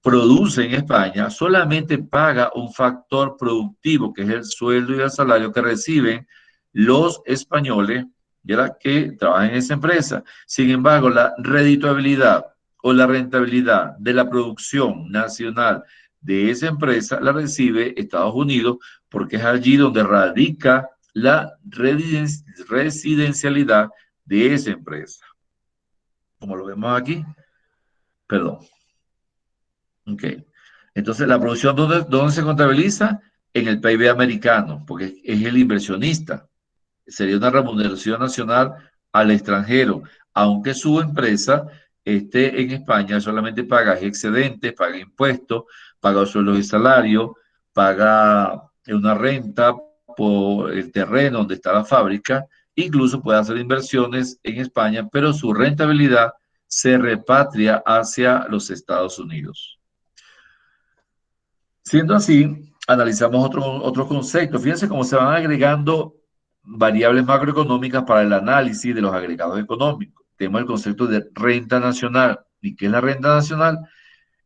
produce en España, solamente paga un factor productivo, que es el sueldo y el salario que reciben los españoles ¿ya? Que trabajan en esa empresa. Sin embargo, la redituabilidad o la rentabilidad de la producción nacional de esa empresa la recibe Estados Unidos porque es allí donde radica la residencialidad de esa empresa. Como lo vemos aquí, perdón. Ok. Entonces, la producción, ¿dónde se contabiliza? En el PIB americano, porque es el inversionista. Sería una remuneración nacional al extranjero, aunque su empresa esté en España, solamente paga excedentes, paga impuestos, paga sueldos y salarios, paga una renta por el terreno donde está la fábrica, incluso puede hacer inversiones en España, pero su rentabilidad se repatria hacia los Estados Unidos. Siendo así, analizamos otros conceptos. Fíjense cómo se van agregando variables macroeconómicas para el análisis de los agregados económicos. Tenemos el concepto de renta nacional. ¿Y qué es la renta nacional?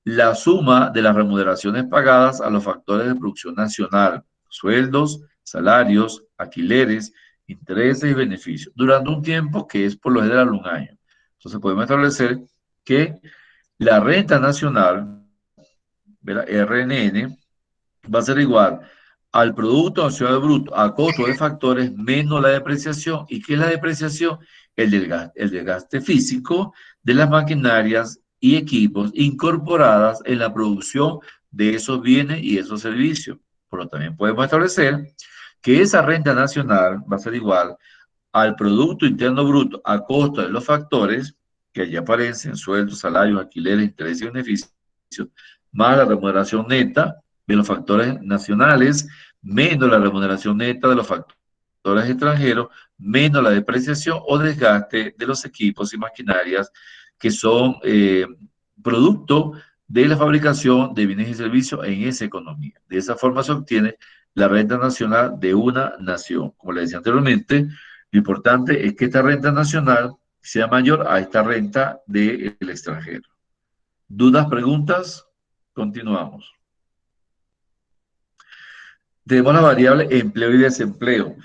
La suma de las remuneraciones pagadas a los factores de producción nacional, sueldos, salarios, alquileres, intereses y beneficios, durante un tiempo que es por lo general un año. Entonces podemos establecer que la renta nacional, ¿verdad? RNN, va a ser igual al Producto Nacional Bruto a costo de factores menos la depreciación. ¿Y qué es la depreciación? El desgaste físico de las maquinarias y equipos incorporadas en la producción de esos bienes y esos servicios. Pero también podemos establecer que esa renta nacional va a ser igual al Producto Interno Bruto a costo de los factores que allí aparecen, sueldos, salarios, alquileres, intereses y beneficios, más la remuneración neta de los factores nacionales, menos la remuneración neta de los factores extranjeros, menos la depreciación o desgaste de los equipos y maquinarias que son producto de la fabricación de bienes y servicios en esa economía. De esa forma se obtiene la renta nacional de una nación. Como les decía anteriormente, lo importante es que esta renta nacional sea mayor a esta renta del extranjero. ¿Dudas, preguntas? Continuamos. Tenemos la variable empleo y desempleo.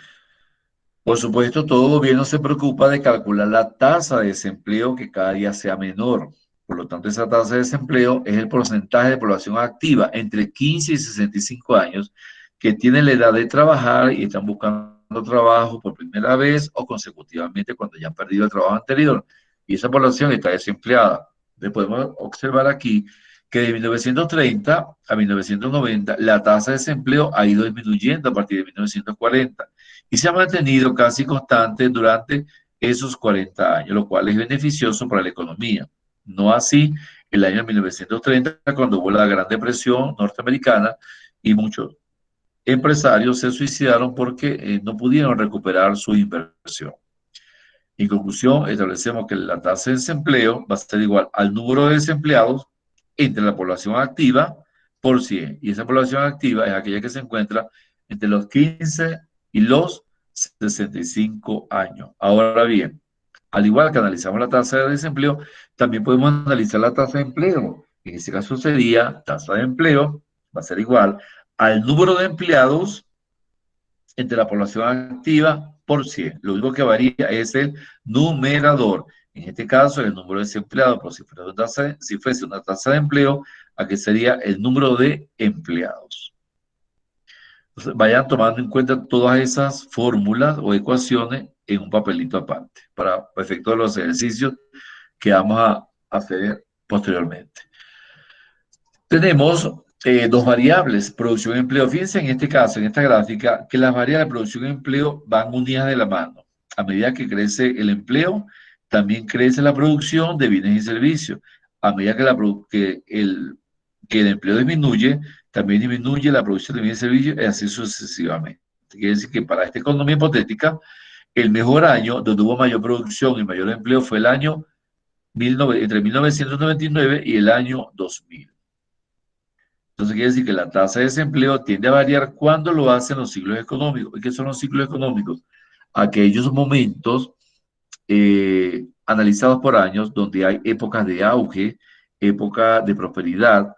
Por supuesto, todo gobierno se preocupa de calcular la tasa de desempleo que cada día sea menor. Por lo tanto, esa tasa de desempleo es el porcentaje de población activa entre 15 y 65 años que tienen la edad de trabajar y están buscando trabajo por primera vez o consecutivamente cuando ya han perdido el trabajo anterior. Y esa población está desempleada. Entonces podemos observar aquí que de 1930 a 1990 la tasa de desempleo ha ido disminuyendo a partir de 1940 y se ha mantenido casi constante durante esos 40 años, lo cual es beneficioso para la economía. No así el año 1930, cuando hubo la Gran Depresión norteamericana y muchos empresarios se suicidaron porque no pudieron recuperar su inversión. En conclusión, establecemos que la tasa de desempleo va a ser igual al número de desempleados entre la población activa por 100. Y esa población activa es aquella que se encuentra entre los 15 y los 65 años. Ahora bien, al igual que analizamos la tasa de desempleo, también podemos analizar la tasa de empleo. En este caso sería tasa de empleo, va a ser igual al número de empleados entre la población activa por 100. Lo único que varía es el numerador. En este caso, el número de desempleados, por si fuese una tasa de empleo, aquí sería el número de empleados. Entonces, vayan tomando en cuenta todas esas fórmulas o ecuaciones en un papelito aparte, para efecto de los ejercicios que vamos a hacer posteriormente. Tenemos dos variables, producción y empleo. Fíjense en este caso, en esta gráfica, que las variables de producción y empleo van unidas de la mano. A medida que crece el empleo, también crece la producción de bienes y servicios. A medida que el empleo disminuye, también disminuye la producción de bienes y servicios y así sucesivamente. Quiere decir que para esta economía hipotética, el mejor año donde hubo mayor producción y mayor empleo fue el año entre 1999 y el año 2000. Entonces quiere decir que la tasa de desempleo tiende a variar cuando lo hacen los ciclos económicos. ¿Y qué son los ciclos económicos? Aquellos momentos analizados por años donde hay épocas de auge, épocas de prosperidad,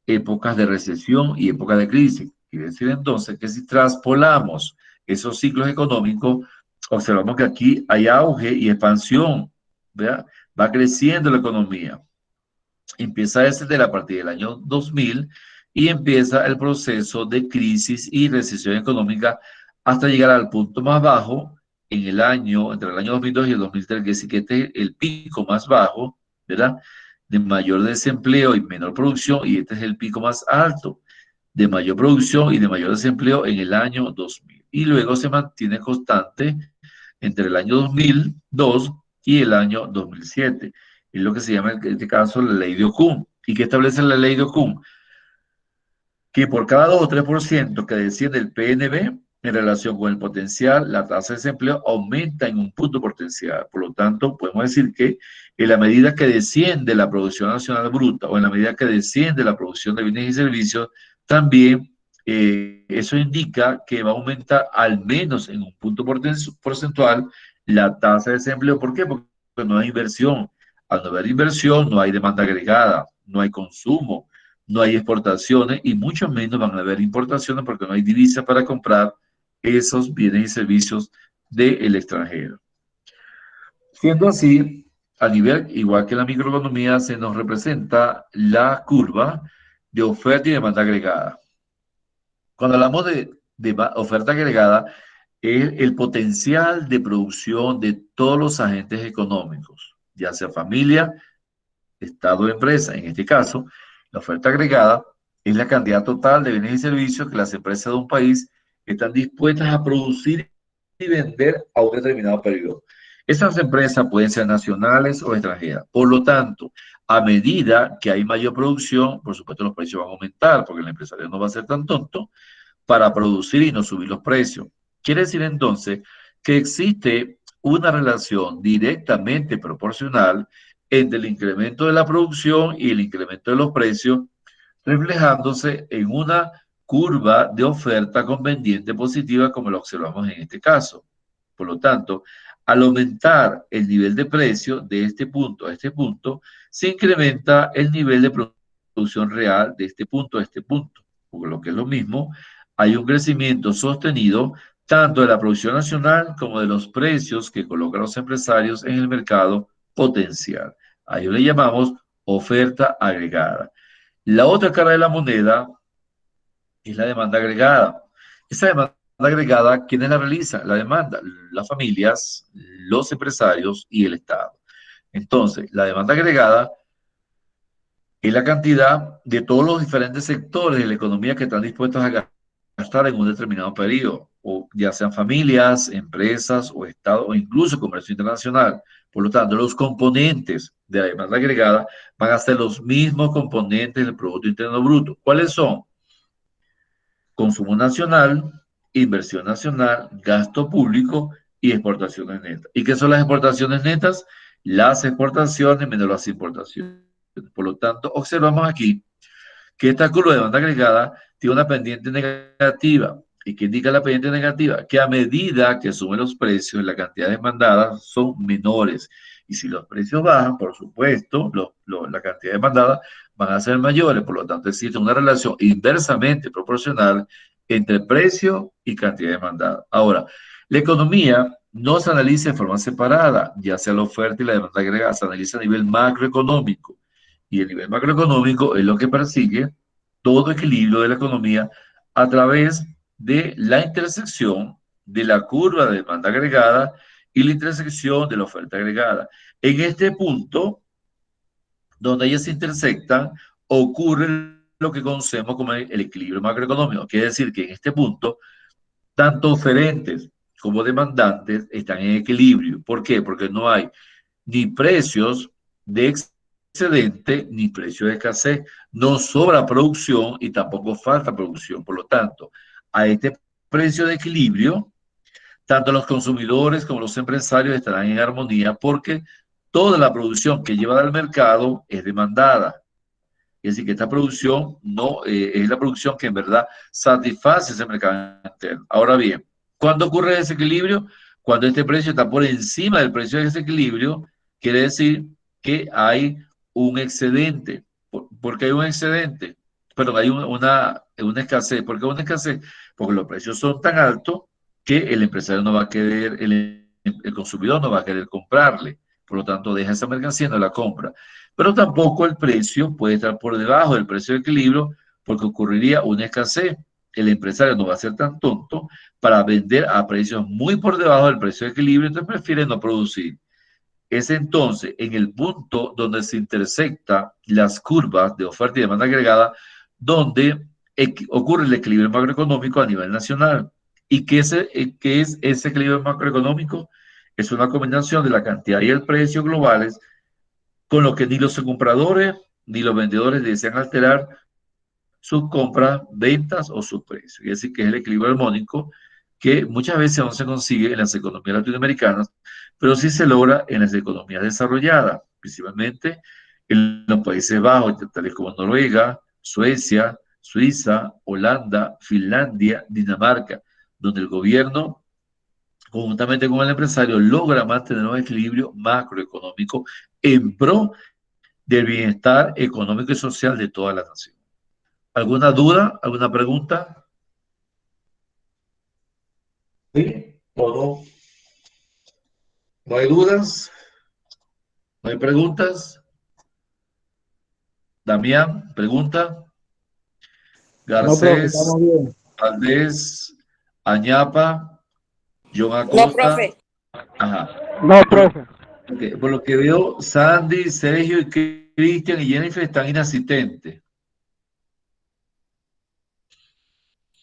épocas de recesión y épocas de crisis. Quiere decir entonces que si traspolamos esos ciclos económicos, observamos que aquí hay auge y expansión, ¿verdad? Va creciendo la economía. Empieza desde a partir del año 2000 y empieza el proceso de crisis y recesión económica hasta llegar al punto más bajo en el año, entre el año 2002 y el 2003, que es que este es el pico más bajo, ¿verdad? De mayor desempleo y menor producción, y este es el pico más alto de mayor producción y de mayor desempleo en el año 2000. Y luego se mantiene constante entre el año 2002 y el año 2007. Es lo que se llama en este caso la ley de Okun. ¿Y qué establece la ley de Okun? Que por cada 2 o 3% que desciende el PNB en relación con el potencial, la tasa de desempleo aumenta en un punto potencial. Por lo tanto, podemos decir que en la medida que desciende la producción nacional bruta o en la medida que desciende la producción de bienes y servicios, también eso indica que va a aumentar al menos en un punto porcentual la tasa de desempleo. ¿Por qué? Porque no hay inversión. Al no haber inversión, no hay demanda agregada, no hay consumo, no hay exportaciones y mucho menos van a haber importaciones porque no hay divisa para comprar esos bienes y servicios del extranjero. Siendo así, a nivel, igual que la microeconomía, se nos representa la curva de oferta y demanda agregada. Cuando hablamos de oferta agregada, es el potencial de producción de todos los agentes económicos, ya sea familia, Estado o empresa. En este caso, la oferta agregada es la cantidad total de bienes y servicios que las empresas de un país están dispuestas a producir y vender a un determinado periodo. Esas empresas pueden ser nacionales o extranjeras. Por lo tanto, a medida que hay mayor producción, por supuesto los precios van a aumentar porque el empresario no va a ser tan tonto para producir y no subir los precios. Quiere decir entonces que existe una relación directamente proporcional entre el incremento de la producción y el incremento de los precios, reflejándose en una curva de oferta con pendiente positiva como lo observamos en este caso. Por lo tanto, al aumentar el nivel de precio de este punto a este punto, se incrementa el nivel de producción real de este punto a este punto. Por lo que es lo mismo, hay un crecimiento sostenido tanto de la producción nacional como de los precios que colocan los empresarios en el mercado potencial. A ello le llamamos oferta agregada. La otra cara de la moneda es la demanda agregada. Esa demanda agregada, ¿quiénes la realizan? La demanda, las familias, los empresarios y el Estado. Entonces, la demanda agregada es la cantidad de todos los diferentes sectores de la economía que están dispuestos a gastar en un determinado periodo, o ya sean familias, empresas o Estado o incluso comercio internacional. Por lo tanto, los componentes de la demanda agregada van a ser los mismos componentes del Producto Interno Bruto. ¿Cuáles son? Consumo nacional, inversión nacional, gasto público y exportaciones netas. ¿Y qué son las exportaciones netas? Las exportaciones menos las importaciones. Por lo tanto, observamos aquí que esta curva de demanda agregada tiene una pendiente negativa. ¿Y qué indica la pendiente negativa? Que a medida que suben los precios, la cantidad demandada son menores. Y si los precios bajan, por supuesto, la cantidad demandada van a ser mayores. Por lo tanto, existe una relación inversamente proporcional entre precio y cantidad demandada. Ahora, la economía no se analiza de forma separada, ya sea la oferta y la demanda agregada, se analiza a nivel macroeconómico. Y el nivel macroeconómico es lo que persigue todo equilibrio de la economía a través de la intersección de la curva de demanda agregada y la intersección de la oferta agregada. En este punto, donde ellas se intersectan, ocurre lo que conocemos como el equilibrio macroeconómico. Quiere decir que en este punto, tanto oferentes como demandantes están en equilibrio. ¿Por qué? Porque no hay ni precios de excedente ni precios de escasez. No sobra producción y tampoco falta producción. Por lo tanto, a este precio de equilibrio, tanto los consumidores como los empresarios estarán en armonía porque toda la producción que lleva al mercado es demandada. Es decir, que esta producción no es la producción que en verdad satisface ese mercado interno. Ahora bien, ¿cuándo ocurre ese equilibrio? Cuando este precio está por encima del precio de ese equilibrio, quiere decir que hay un excedente. ¿Por qué hay un excedente? Pero hay una escasez. ¿Por qué una escasez? Porque los precios son tan altos que el empresario no va a querer, el consumidor no va a querer comprarle. Por lo tanto, deja esa mercancía y no la compra. Pero tampoco el precio puede estar por debajo del precio de equilibrio porque ocurriría una escasez. El empresario no va a ser tan tonto para vender a precios muy por debajo del precio de equilibrio, entonces prefiere no producir. Es entonces en el punto donde se intersectan las curvas de oferta y demanda agregada, donde ocurre el equilibrio macroeconómico a nivel nacional. ¿Y qué es ese equilibrio macroeconómico? Es una combinación de la cantidad y el precio globales, con lo que ni los compradores ni los vendedores desean alterar sus compras, ventas o sus precios. Es decir, que es el equilibrio armónico que muchas veces no se consigue en las economías latinoamericanas, pero sí se logra en las economías desarrolladas, principalmente en los Países Bajos, tales como Noruega, Suecia, Suiza, Holanda, Finlandia, Dinamarca, donde el gobierno, conjuntamente con el empresario, logra mantener un equilibrio macroeconómico en pro del bienestar económico y social de toda la nación. ¿Alguna duda? ¿Alguna pregunta? ¿Sí o no? ¿No hay dudas? ¿No hay preguntas? Damián, pregunta. No, profe, Garcés, estamos bien. Valdés, Añapa, John No, Acosta. profe. Ajá. No, profe. Por lo que veo, Sandy, Sergio y Cristian y Jennifer están inasistentes.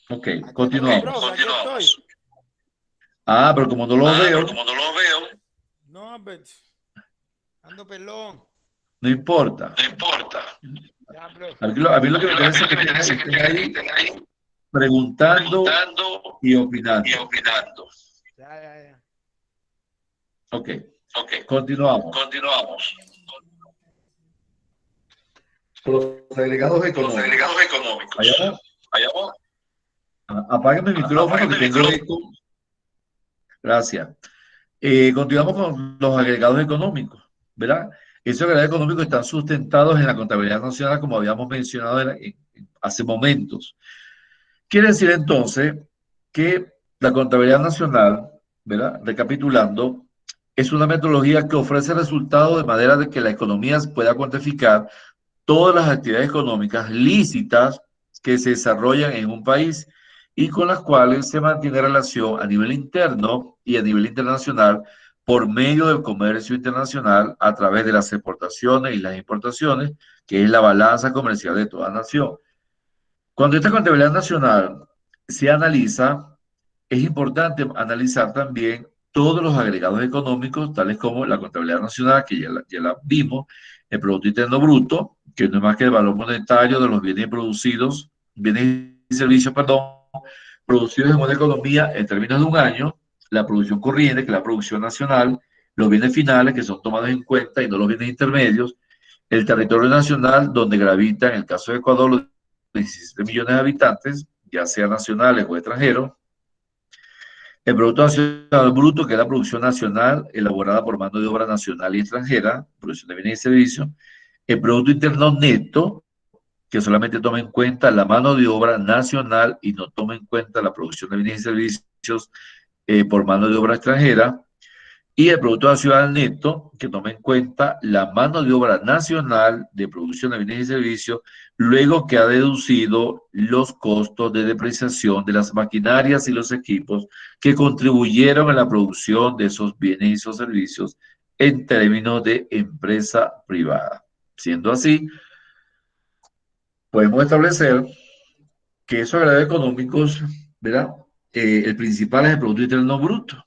Ok, continuamos. Continuamos. Ah, pero como no los veo, No, pero ando pelón. no importa. Ya, profe. A mí lo que me interesa es que estén ahí preguntando y opinando. Ya. Ok, continuamos. Los agregados económicos. ¿Allá va? Apágame el micrófono que tengo eco. Gracias. Continuamos con los agregados económicos, ¿verdad? Esos agregados económicos están sustentados en la contabilidad nacional, como habíamos mencionado hace momentos. Quiere decir entonces que la contabilidad nacional, ¿verdad? Recapitulando, es una metodología que ofrece resultados de manera de que la economía pueda cuantificar todas las actividades económicas lícitas que se desarrollan en un país y con las cuales se mantiene relación a nivel interno y a nivel internacional por medio del comercio internacional a través de las exportaciones y las importaciones, que es la balanza comercial de toda nación. Cuando esta contabilidad nacional se analiza, es importante analizar también todos los agregados económicos, tales como la contabilidad nacional, que ya la vimos, el Producto Interno Bruto, que no es más que el valor monetario de los bienes producidos, bienes y servicios, perdón, producidos en una economía en términos de un año, la producción corriente, que es la producción nacional, los bienes finales, que son tomados en cuenta y no los bienes intermedios, el territorio nacional, donde gravita, en el caso de Ecuador, los 17 millones de habitantes, ya sean nacionales o extranjeros, el Producto Nacional Bruto, que es la producción nacional elaborada por mano de obra nacional y extranjera, producción de bienes y servicios, el Producto Interno Neto, que solamente toma en cuenta la mano de obra nacional y no toma en cuenta la producción de bienes y servicios por mano de obra extranjera, y el Producto Nacional Neto, que toma en cuenta la mano de obra nacional de producción de bienes y servicios, luego que ha deducido los costos de depreciación de las maquinarias y los equipos que contribuyeron a la producción de esos bienes y esos servicios en términos de empresa privada. Siendo así, podemos establecer que esos agregados económicos, ¿verdad? El principal es el Producto Interno Bruto,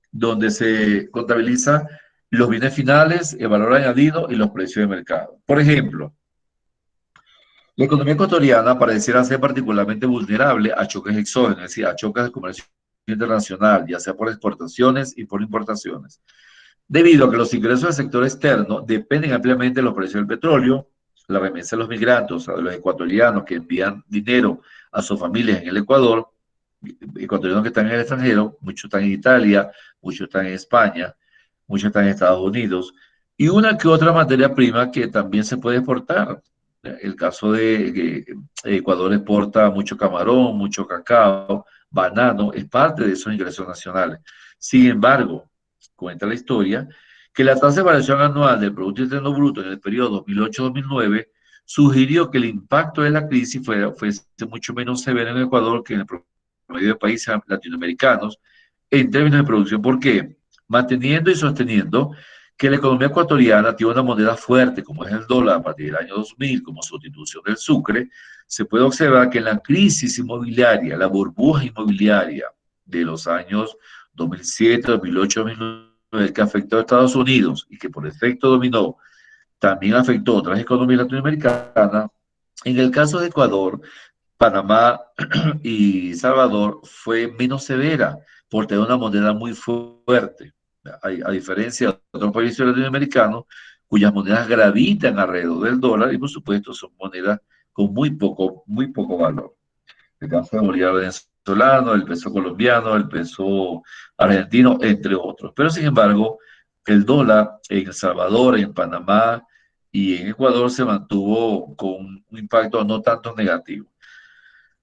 donde se contabiliza los bienes finales, el valor añadido y los precios de mercado. Por ejemplo, la economía ecuatoriana pareciera ser particularmente vulnerable a choques exógenos, es decir, a choques de comercio internacional, ya sea por exportaciones y por importaciones, debido a que los ingresos del sector externo dependen ampliamente de los precios del petróleo, la remesa de los migrantes, o sea, de los ecuatorianos que envían dinero a sus familias en el Ecuador, ecuatorianos que están en el extranjero, muchos están en Italia, muchos están en España, muchos están en Estados Unidos, y una que otra materia prima que también se puede exportar. El caso de que Ecuador exporta mucho camarón, mucho cacao, banano, es parte de esos ingresos nacionales. Sin embargo, cuenta la historia que la tasa de variación anual del Producto Interno Bruto en el periodo 2008-2009 sugirió que el impacto de la crisis fuese mucho menos severo en Ecuador que en el promedio de países latinoamericanos en términos de producción. ¿Por qué? Manteniendo y sosteniendo que la economía ecuatoriana tiene una moneda fuerte, como es el dólar, a partir del año 2000, como sustitución del sucre, se puede observar que en la crisis inmobiliaria, la burbuja inmobiliaria de los años 2007, 2008, 2009, que afectó a Estados Unidos y que por efecto dominó, también afectó a otras economías latinoamericanas, en el caso de Ecuador, Panamá y Salvador fue menos severa por tener una moneda muy fuerte, a diferencia de otros países latinoamericanos cuyas monedas gravitan alrededor del dólar y por supuesto son monedas con muy poco valor. El caso de Bolívar venezolano, el peso colombiano, el peso argentino, entre otros. Pero sin embargo, el dólar en El Salvador, en Panamá y en Ecuador se mantuvo con un impacto no tanto negativo.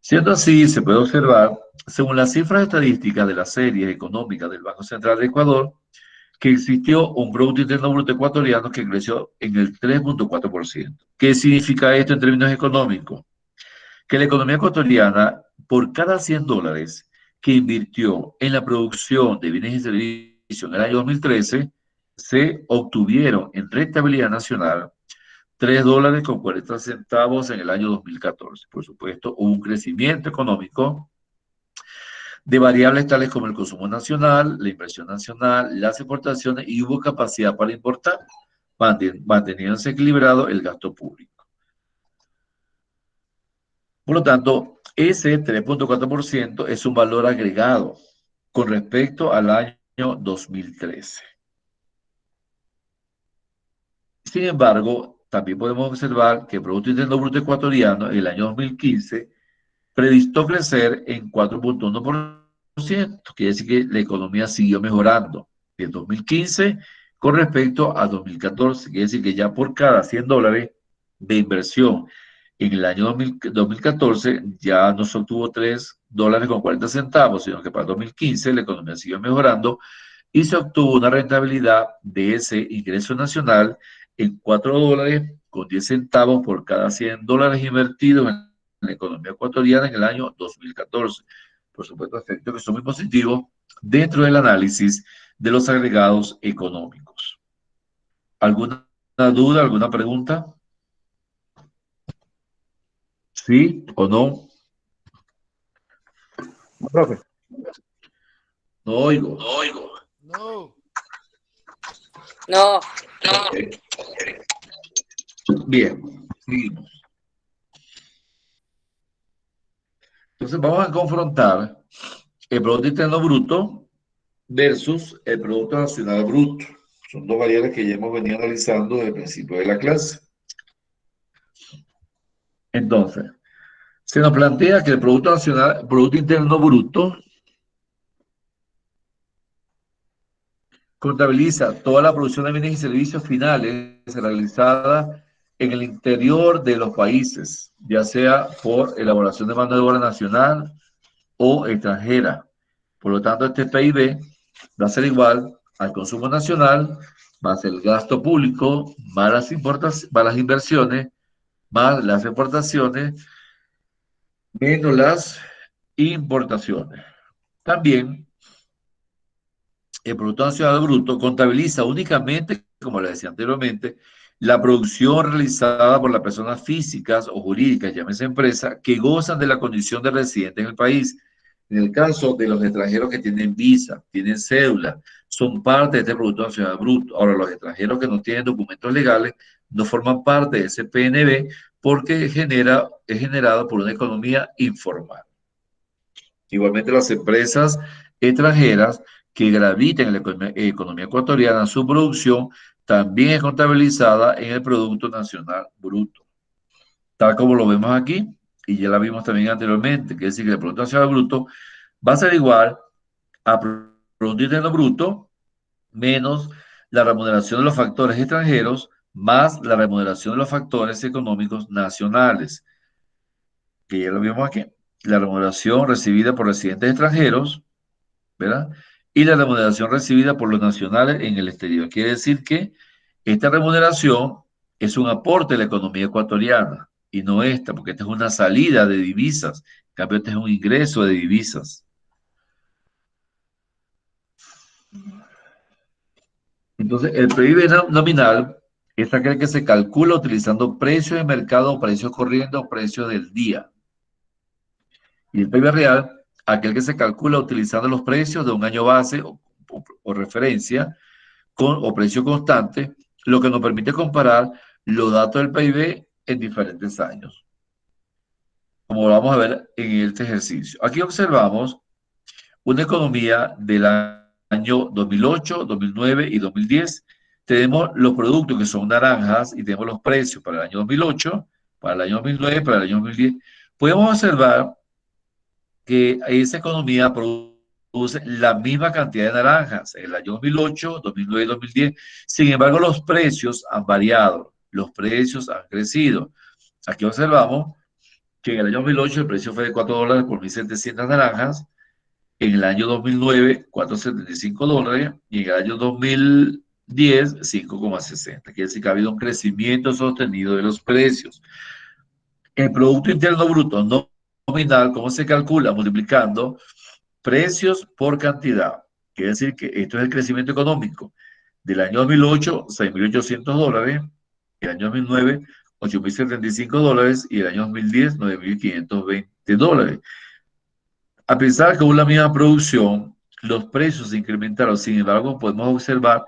Siendo así, se puede observar, según las cifras estadísticas de la serie económica del Banco Central de Ecuador, que existió un Producto Interno Bruto ecuatoriano que creció en el 3.4%. ¿Qué significa esto en términos económicos? Que la economía ecuatoriana, por cada $100 que invirtió en la producción de bienes y servicios en el año 2013, se obtuvieron en rentabilidad nacional $3.40 en el año 2014. Por supuesto, hubo un crecimiento económico de variables tales como el consumo nacional, la inversión nacional, las exportaciones y hubo capacidad para importar, manteniéndose equilibrado el gasto público. Por lo tanto, ese 3.4% es un valor agregado con respecto al año 2013. Sin embargo, también podemos observar que el Producto Interno Bruto ecuatoriano en el año 2015 previsto crecer en 4.1%, quiere decir que la economía siguió mejorando en 2015 con respecto a 2014, quiere decir que ya por cada $100 de inversión en el año 2014 ya no se obtuvo $3.40, sino que para 2015 la economía siguió mejorando y se obtuvo una rentabilidad de ese ingreso nacional en $4.10 por cada $100 invertidos en la economía ecuatoriana en el año 2014. Por supuesto, efectos que son muy positivos dentro del análisis de los agregados económicos. ¿Alguna duda, alguna pregunta? ¿Sí o no? Profe. No oigo. No. No. Ok. Bien, seguimos. Entonces vamos a confrontar el Producto Interno Bruto versus el Producto Nacional Bruto. Son dos variables que ya hemos venido analizando desde el principio de la clase. Entonces, se nos plantea que el Producto Interno Bruto contabiliza toda la producción de bienes y servicios finales realizada en el interior de los países, ya sea por elaboración de mano de obra nacional o extranjera. Por lo tanto, este PIB va a ser igual al consumo nacional más el gasto público, más las inversiones, más las exportaciones, menos las importaciones. También el Producto Nacional Bruto contabiliza únicamente, como le decía anteriormente, la producción realizada por las personas físicas o jurídicas, llámese empresa, que gozan de la condición de residente en el país. En el caso de los extranjeros que tienen visa, tienen cédula, son parte de este Producto Nacional Bruto. Ahora, los extranjeros que no tienen documentos legales no forman parte de ese PNB porque es generado por una economía informal. Igualmente, las empresas extranjeras que gravitan en la economía ecuatoriana, su producción también es contabilizada en el Producto Nacional Bruto. Tal como lo vemos aquí, y ya la vimos también anteriormente, que es decir, que el Producto Nacional Bruto va a ser igual a Producto Interno Bruto menos la remuneración de los factores extranjeros más la remuneración de los factores económicos nacionales, que ya lo vimos aquí. La remuneración recibida por residentes extranjeros, ¿verdad? Y la remuneración recibida por los nacionales en el exterior. Quiere decir que esta remuneración es un aporte a la economía ecuatoriana y no esta, porque esta es una salida de divisas. En cambio, este es un ingreso de divisas. Entonces, el PIB nominal es aquel que se calcula utilizando precios de mercado, precios corrientes o precios del día. Y el PIB real, aquel que se calcula utilizando los precios de un año base o referencia o precio constante, lo que nos permite comparar los datos del PIB en diferentes años, como lo vamos a ver en este ejercicio. Aquí observamos una economía del año 2008, 2009 y 2010. Tenemos los productos que son naranjas y tenemos los precios para el año 2008, para el año 2009, para el año 2010. Podemos observar que esa economía produce la misma cantidad de naranjas en el año 2008, 2009 y 2010. Sin embargo, los precios han variado, los precios han crecido. Aquí observamos que en el año 2008 el precio fue de $4 por 1.700 naranjas, en el año 2009 $4.75 y en el año 2010 $5.60. Quiere decir que ha habido un crecimiento sostenido de los precios. El Producto Interno Bruto nominal, ¿cómo se calcula? Multiplicando precios por cantidad. Quiere decir que esto es el crecimiento económico. Del año 2008, $6.800, el año 2009, $8.075 y el año 2010, $9.520. A pesar que hubo la misma producción, los precios se incrementaron. Sin embargo, podemos observar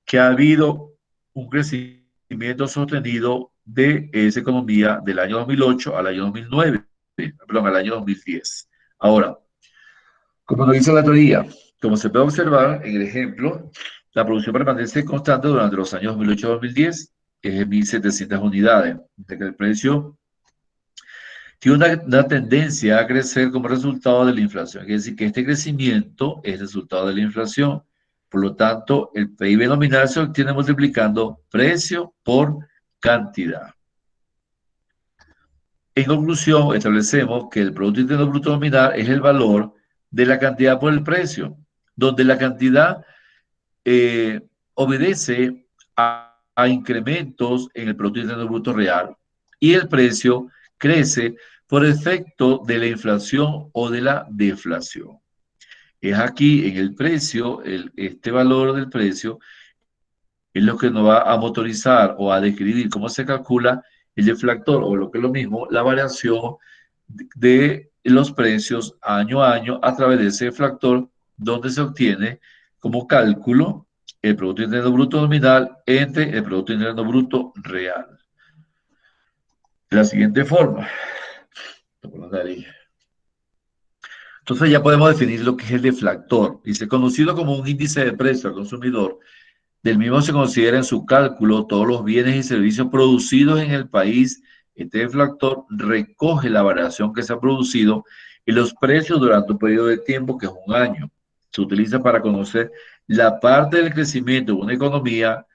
que ha habido un crecimiento sostenido de esa economía del año 2008 al año 2009, perdón, al año 2010. Ahora, como nos dice la teoría, como se puede observar en el ejemplo, la producción permanece constante durante los años 2008-2010, es de 1.700 unidades, de que el precio tiene una tendencia a crecer como resultado de la inflación. Quiere decir que este crecimiento es resultado de la inflación. Por lo tanto, el PIB nominal se obtiene multiplicando precio por cantidad. En conclusión, establecemos que el Producto Interno Bruto nominal es el valor de la cantidad por el precio, donde la cantidad obedece a incrementos en el Producto Interno Bruto real y el precio crece por efecto de la inflación o de la deflación. Es aquí en el precio, este valor del precio es lo que nos va a motorizar o a describir cómo se calcula el deflactor, o lo que es lo mismo, la variación de los precios año a año a través de ese deflactor, donde se obtiene como cálculo el Producto Interno Bruto nominal entre el Producto Interno Bruto real. De la siguiente forma. Entonces ya podemos definir lo que es el deflactor. Dice, conocido como un índice de precio al consumidor, del mismo se considera en su cálculo todos los bienes y servicios producidos en el país. Este deflactor recoge la variación que se ha producido en los precios durante un periodo de tiempo que es un año. Se utiliza para conocer la parte del crecimiento de una economía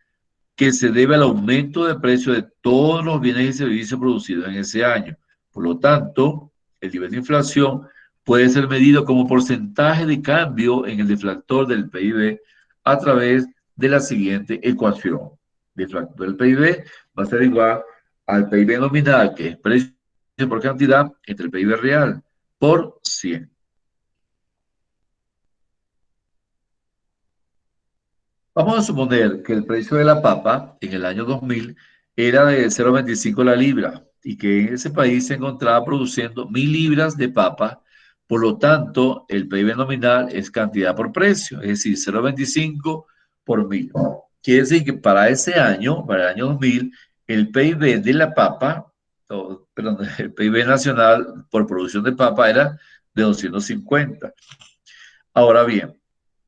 que se debe al aumento de precio de todos los bienes y servicios producidos en ese año. Por lo tanto, el nivel de inflación puede ser medido como porcentaje de cambio en el deflactor del PIB a través de la siguiente ecuación. Deflactor del PIB va a ser igual al PIB nominal, que es precio por cantidad, entre el PIB real, por 100. Vamos a suponer que el precio de la papa en el año 2000 era de 0,25 la libra y que en ese país se encontraba produciendo 1.000 libras de papa. Por lo tanto, el PIB nominal es cantidad por precio, es decir, 0,25 por 1.000. Quiere decir que para ese año, para el año 2000, el PIB de la papa, perdón, el PIB nacional por producción de papa era de 250. Ahora bien,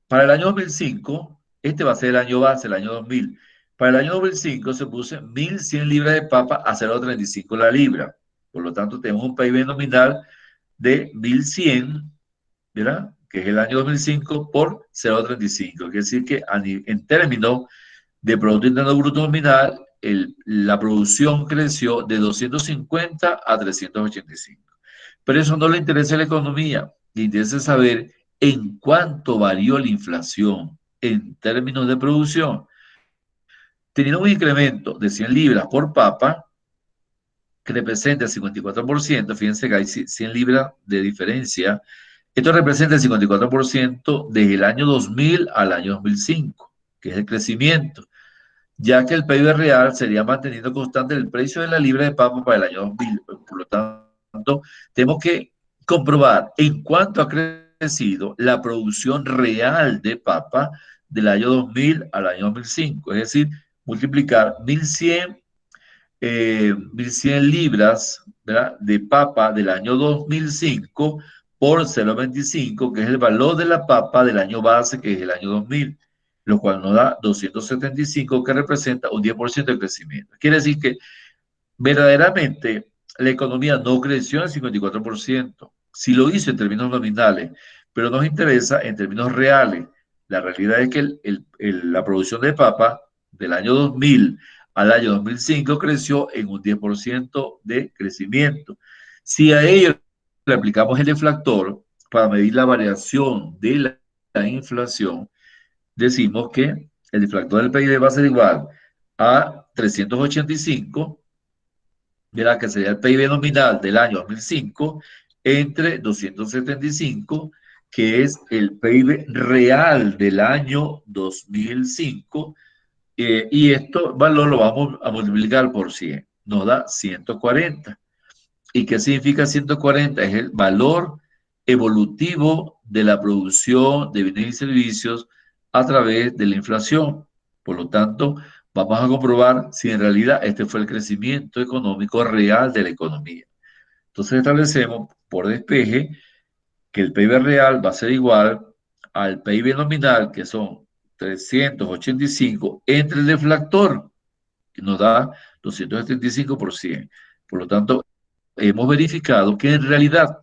para el año 2005, este va a ser el año base, el año 2000. Para el año 2005 se puso 1.100 libras de papa a 0,35 la libra. Por lo tanto, tenemos un PIB nominal de 1.100, ¿verdad? Que es el año 2005 por 0,35. Quiere decir que en términos de Producto Interno Bruto nominal, la producción creció de 250 a 385. Pero eso no le interesa a la economía. Le interesa saber en cuánto varió la inflación en términos de producción. Teniendo un incremento de 100 libras por papa, que representa el 54%, fíjense que hay 100 libras de diferencia, esto representa el 54% desde el año 2000 al año 2005, que es el crecimiento, ya que el PIB real sería manteniendo constante el precio de la libra de papa para el año 2000. Por lo tanto, tenemos que comprobar en cuánto ha crecido la producción real de papa del año 2000 al año 2005, es decir, multiplicar 1.100 libras, ¿verdad?, de papa del año 2005 por 0,25, que es el valor de la papa del año base, que es el año 2000, lo cual nos da 275, que representa un 10% de crecimiento. Quiere decir que verdaderamente la economía no creció en 54%. Sí lo hizo en términos nominales, pero nos interesa en términos reales. La realidad es que la producción de papa del año 2000 al año 2005 creció en un 10% de crecimiento. Si a ello le aplicamos el deflactor para medir la variación de la inflación, decimos que el deflactor del PIB va a ser igual a 385, ¿verdad?, que sería el PIB nominal del año 2005, entre 275, que es el PIB real del año 2005, y esto valor lo vamos a multiplicar por 100, nos da 140. ¿Y qué significa 140? Es el valor evolutivo de la producción de bienes y servicios a través de la inflación. Por lo tanto, vamos a comprobar si en realidad este fue el crecimiento económico real de la economía. Entonces establecemos por despeje que el PIB real va a ser igual al PIB nominal, que son 385, entre el deflactor, que nos da 275 por 100. Por lo tanto, hemos verificado que en realidad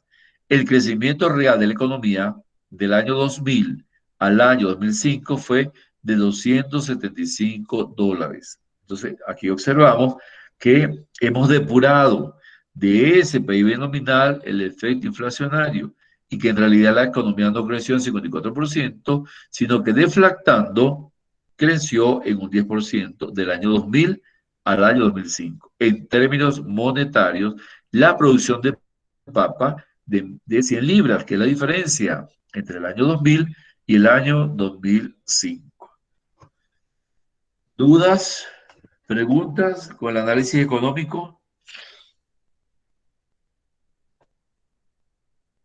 el crecimiento real de la economía del año 2000 al año 2005 fue de $275. Entonces, aquí observamos que hemos depurado de ese PIB nominal el efecto inflacionario y que en realidad la economía no creció en 54%, sino que deflactando creció en un 10% del año 2000 al año 2005. En términos monetarios, la producción de papa de 100 libras, que es la diferencia entre el año 2000 y el año 2005. ¿Dudas? ¿Preguntas con el análisis económico?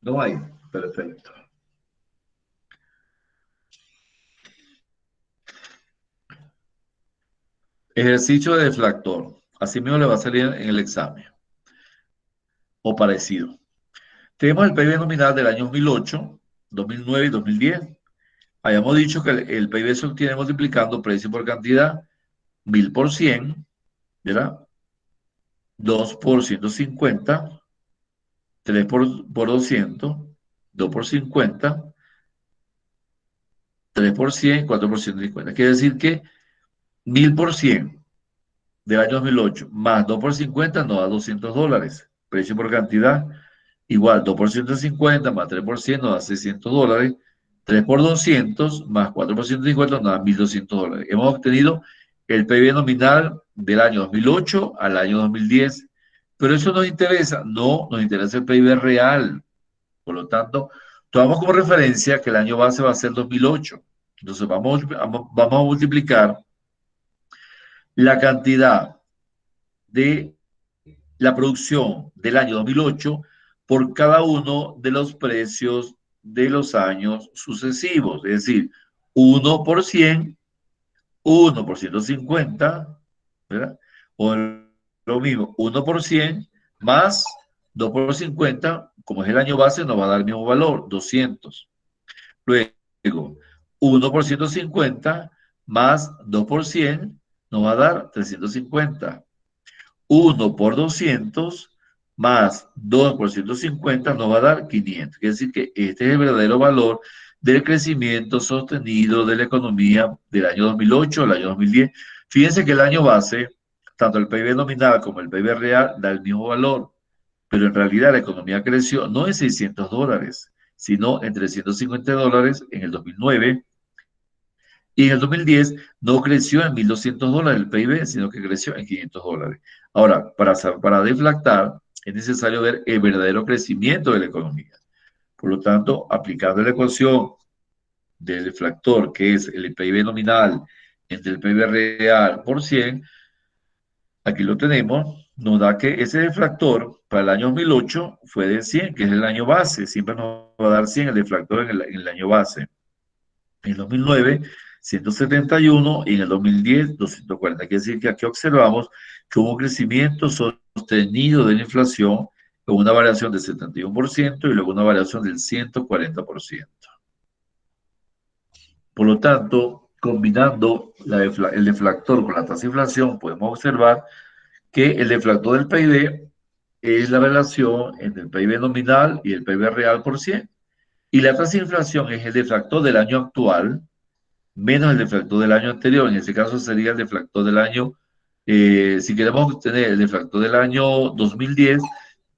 No hay. Perfecto. Ejercicio de deflactor. Así mismo le va a salir en el examen. O parecido. Tenemos el PIB nominal del año 2008, 2009 y 2010. Habíamos dicho que el PIB se obtiene multiplicando precio por cantidad, 1000 por 100, ¿verdad? 2 por 150, 3 por 200, 2 por 50, 3 por 100, 4 por 150. Quiere decir que 1000 por 100 del año 2008 más 2 por 50 nos da $200. Precio por cantidad igual 2 por 150 más 3 por 100 nos da $600. 3 por 200 más 4 por 150 nos da $1.200. Hemos obtenido el PIB nominal del año 2008 al año 2010. Pero eso nos interesa, no nos interesa el PIB real. Por lo tanto, tomamos como referencia que el año base va a ser 2008. Entonces vamos a multiplicar la cantidad de la producción del año 2008 por cada uno de los precios de los años sucesivos. Es decir, 1 por 100, 1 por 150, ¿verdad? O lo mismo, 1 por 100 más 2 por 50, como es el año base, nos va a dar el mismo valor, 200. Luego, 1 por 150 más 2 por 100 nos va a dar 350. 1 por 200 más 2 por 150 nos va a dar 500. Quiere decir que este es el verdadero valor del crecimiento sostenido de la economía del año 2008 al año 2010. Fíjense que el año base, tanto el PIB nominal como el PIB real, da el mismo valor, pero en realidad la economía creció no en $600, sino en $350 en el 2009. Y en el 2010 no creció en $1.200 el PIB, sino que creció en $500. Ahora, para deflactar, es necesario ver el verdadero crecimiento de la economía. Por lo tanto, aplicando la ecuación del deflactor, que es el PIB nominal entre el PIB real por 100, aquí lo tenemos, nos da que ese deflactor para el año 2008 fue de 100, que es el año base. Siempre nos va a dar 100 el deflactor en el año base. En el 2009, 171 y en el 2010, 240. Quiere decir que aquí observamos que hubo un crecimiento sostenido de la inflación con una variación del 71% y luego una variación del 140%. Por lo tanto, combinando el deflactor con la tasa de inflación, podemos observar que el deflactor del PIB es la relación entre el PIB nominal y el PIB real por 100. Y la tasa de inflación es el deflactor del año actual menos el deflactor del año anterior. En este caso sería el deflactor del año, si queremos obtener el deflactor del año 2010,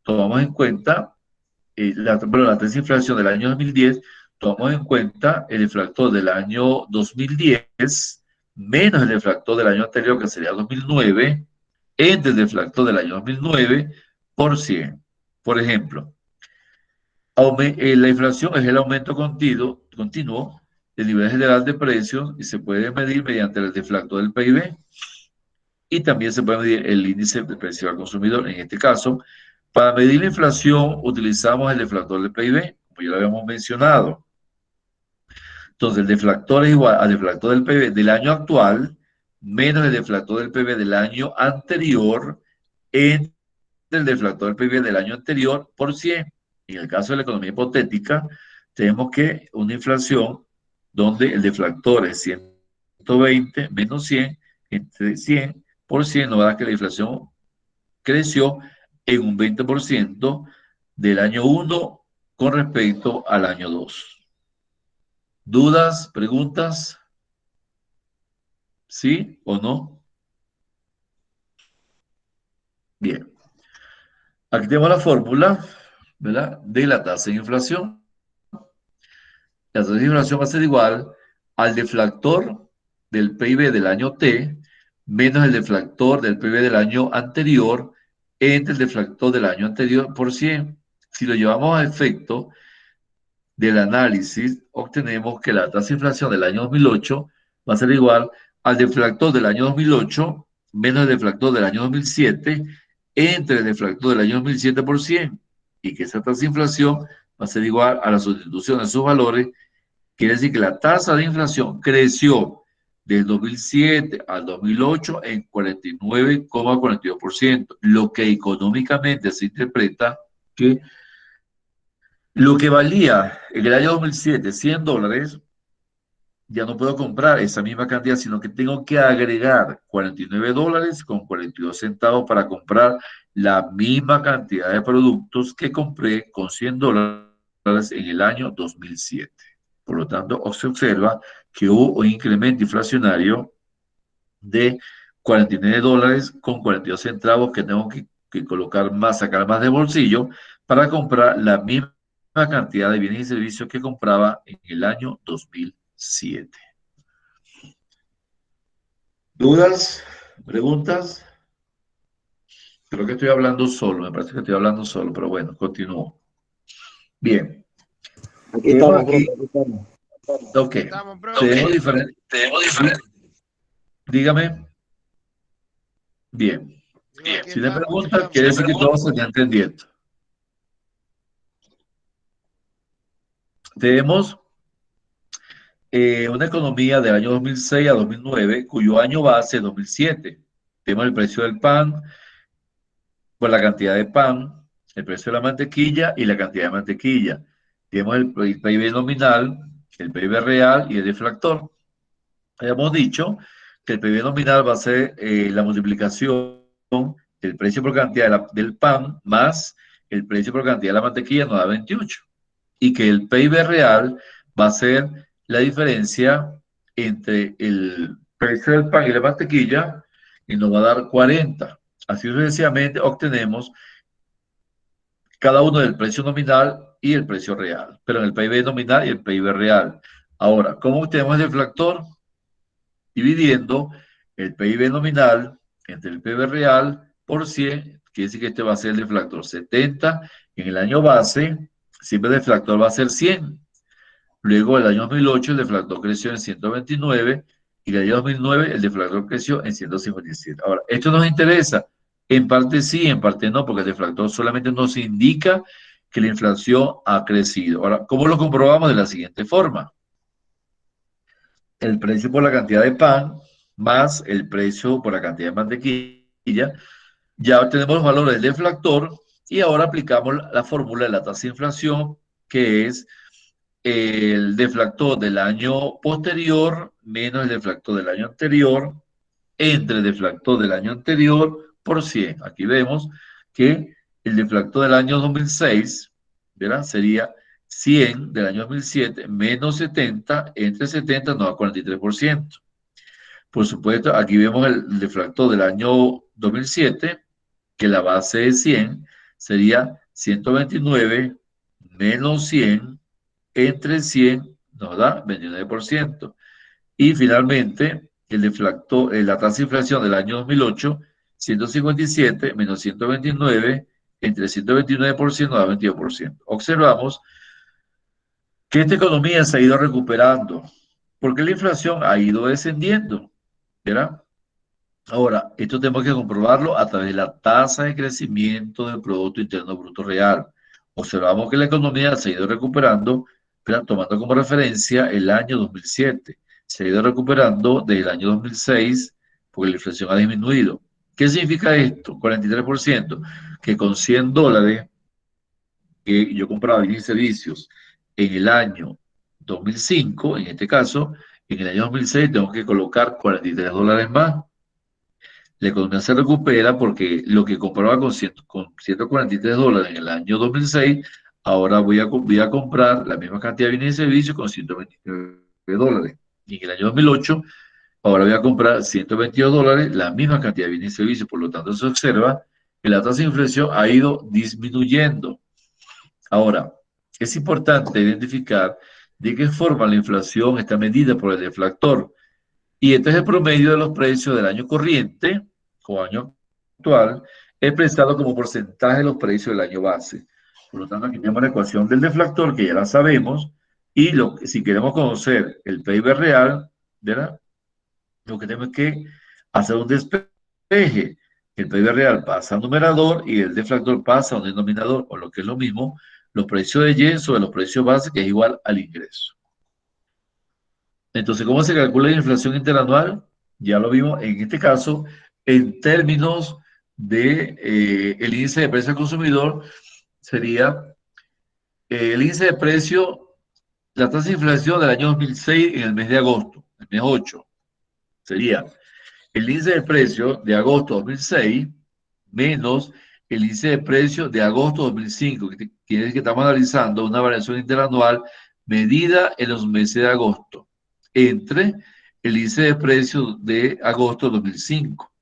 tomamos en cuenta, la tasa de inflación del año 2010, tomamos en cuenta el deflactor del año 2010 menos el deflactor del año anterior, que sería 2009, entre el deflactor del año 2009 por 100. Por ejemplo, la inflación es el aumento continuo del nivel general de precios y se puede medir mediante el deflactor del PIB y también se puede medir el índice de precio al consumidor. En este caso, para medir la inflación utilizamos el deflactor del PIB, como ya lo habíamos mencionado. Entonces, el deflactor es igual al deflactor del PIB del año actual menos el deflactor del PIB del año anterior entre el deflactor del PIB del año anterior por 100. En el caso de la economía hipotética, tenemos que una inflación donde el deflactor es 120 menos 100, entre 100 por 100 nos da que la inflación creció en un 20% del año 1 con respecto al año 2. ¿Dudas? ¿Preguntas? ¿Sí o no? Bien. Aquí tenemos la fórmula, ¿verdad?, de la tasa de inflación. La tasa de inflación va a ser igual al deflactor del PIB del año T menos el deflactor del PIB del año anterior entre el deflactor del año anterior por 100. si lo llevamos a efecto del análisis, obtenemos que la tasa de inflación del año 2008 va a ser igual al deflactor del año 2008 menos el deflactor del año 2007 entre el deflactor del año 2007 por 100, y que esa tasa de inflación va a ser igual a la sustitución de esos valores. Quiere decir que la tasa de inflación creció del 2007 al 2008 en 49,42%, lo que económicamente se interpreta que lo que valía en el año 2007 $100, ya no puedo comprar esa misma cantidad, sino que tengo que agregar $49,42 para comprar la misma cantidad de productos que compré con $100 en el año 2007. Por lo tanto, se observa que hubo un incremento inflacionario de $49,42 que tengo que colocar más, sacar más de bolsillo para comprar la misma cantidad de bienes y servicios que compraba en el año 2007. ¿Dudas? ¿Preguntas? Creo que estoy hablando solo, me parece que estoy hablando solo, pero bueno, continúo. Bien. Aquí estamos, Aquí. profe, aquí estamos. Ok. Estamos, profe. Tenemos diferentes. Dígame. Bien. Aquí Si le estamos, preguntan, aquí quiere estamos. decir que todo se está entendiendo. Tenemos una economía del año 2006 a 2009, cuyo año base es 2007. Tenemos el precio del pan, por la cantidad de pan, el precio de la mantequilla y la cantidad de mantequilla. Tenemos el PIB nominal, el PIB real y el deflactor. Habíamos dicho que el PIB nominal va a ser la multiplicación del precio por cantidad del pan más el precio por cantidad de la mantequilla, nos da 28. Y que el PIB real va a ser la diferencia entre el precio del pan y la mantequilla y nos va a dar 40. Así sucesivamente obtenemos cada uno del precio nominal y el precio real, pero en el PIB nominal y el PIB real. Ahora, ¿cómo obtenemos el deflactor? Dividiendo el PIB nominal entre el PIB real por 100, quiere decir que este va a ser el deflactor 70 en el año base, siempre el deflactor va a ser 100. Luego, el año 2008, el deflactor creció en 129 y el año 2009, el deflactor creció en 157. Ahora, esto nos interesa. En parte sí, en parte no, porque el deflactor solamente nos indica que la inflación ha crecido. Ahora, ¿cómo lo comprobamos? De la siguiente forma. El precio por la cantidad de pan más el precio por la cantidad de mantequilla. Ya obtenemos los valores del deflactor y ahora aplicamos la fórmula de la tasa de inflación, que es el deflactor del año posterior menos el deflactor del año anterior entre el deflactor del año anterior por 100. Aquí vemos que el deflactor del año 2006, ¿verdad? Sería 100 del año 2007 menos 70, entre 70 nos da 43%. Por supuesto, aquí vemos el deflactor del año 2007, que la base de 100 sería 129 menos 100 entre 100 nos da 29%. Y finalmente, el deflactor, la tasa de inflación del año 2008, 157 menos 129 entre 129% da 22%. Observamos que esta economía se ha ido recuperando porque la inflación ha ido descendiendo, ¿verdad? Ahora, esto tenemos que comprobarlo a través de la tasa de crecimiento del Producto Interno Bruto Real. Observamos que la economía se ha ido recuperando, pero tomando como referencia el año 2007. Se ha ido recuperando desde el año 2006 porque la inflación ha disminuido. ¿Qué significa esto? 43%, que con $100 que yo compraba bienes y servicios en el año 2005, en este caso, en el año 2006 tengo que colocar $43 más. La economía se recupera porque lo que compraba con $143 en el año 2006, ahora voy a comprar la misma cantidad de bienes y servicios con $129. Y en el año 2008, ahora voy a comprar $122, la misma cantidad de bienes y servicios. Por lo tanto, se observa que la tasa de inflación ha ido disminuyendo. Ahora, es importante identificar de qué forma la inflación está medida por el deflactor. Y este es el promedio de los precios del año corriente o año actual, expresado como porcentaje de los precios del año base. Por lo tanto, aquí tenemos la ecuación del deflactor, que ya la sabemos, y si queremos conocer el PIB real, ¿verdad? Lo que tenemos que hacer un despeje. El PIB real pasa a un numerador y el deflactor pasa a un denominador, o lo que es lo mismo, los precios de Y sobre los precios base, que es igual al ingreso. Entonces, ¿cómo se calcula la inflación interanual? Ya lo vimos en este caso, en términos de el índice de precio al consumidor, sería el índice de precio, la tasa de inflación del año 2006 en el mes de agosto, el mes 8, sería el índice de precio de agosto 2006 menos el índice de precio de agosto 2005, que quiere decir que estamos analizando una variación interanual medida en los meses de agosto, entre el índice de precio de agosto 2005,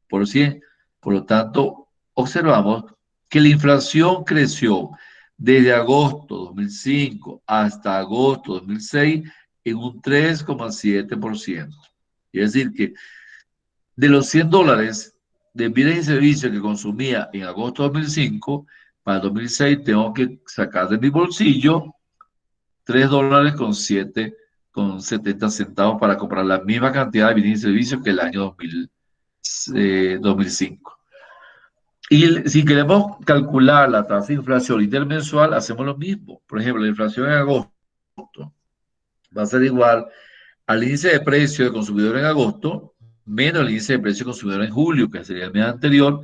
por 100. Por lo tanto, observamos que la inflación creció desde agosto 2005 hasta agosto 2006 en un 3,7%. Es decir, que de los $100 de bienes y servicios que consumía en agosto de 2005, para 2006 tengo que sacar de mi bolsillo $3,70 para comprar la misma cantidad de bienes y servicios que el año 2005. Y si queremos calcular la tasa de inflación intermensual, hacemos lo mismo. Por ejemplo, la inflación en agosto va a ser igual al índice de precio de consumidor en agosto menos el índice de precio de consumidor en julio, que sería el mes anterior,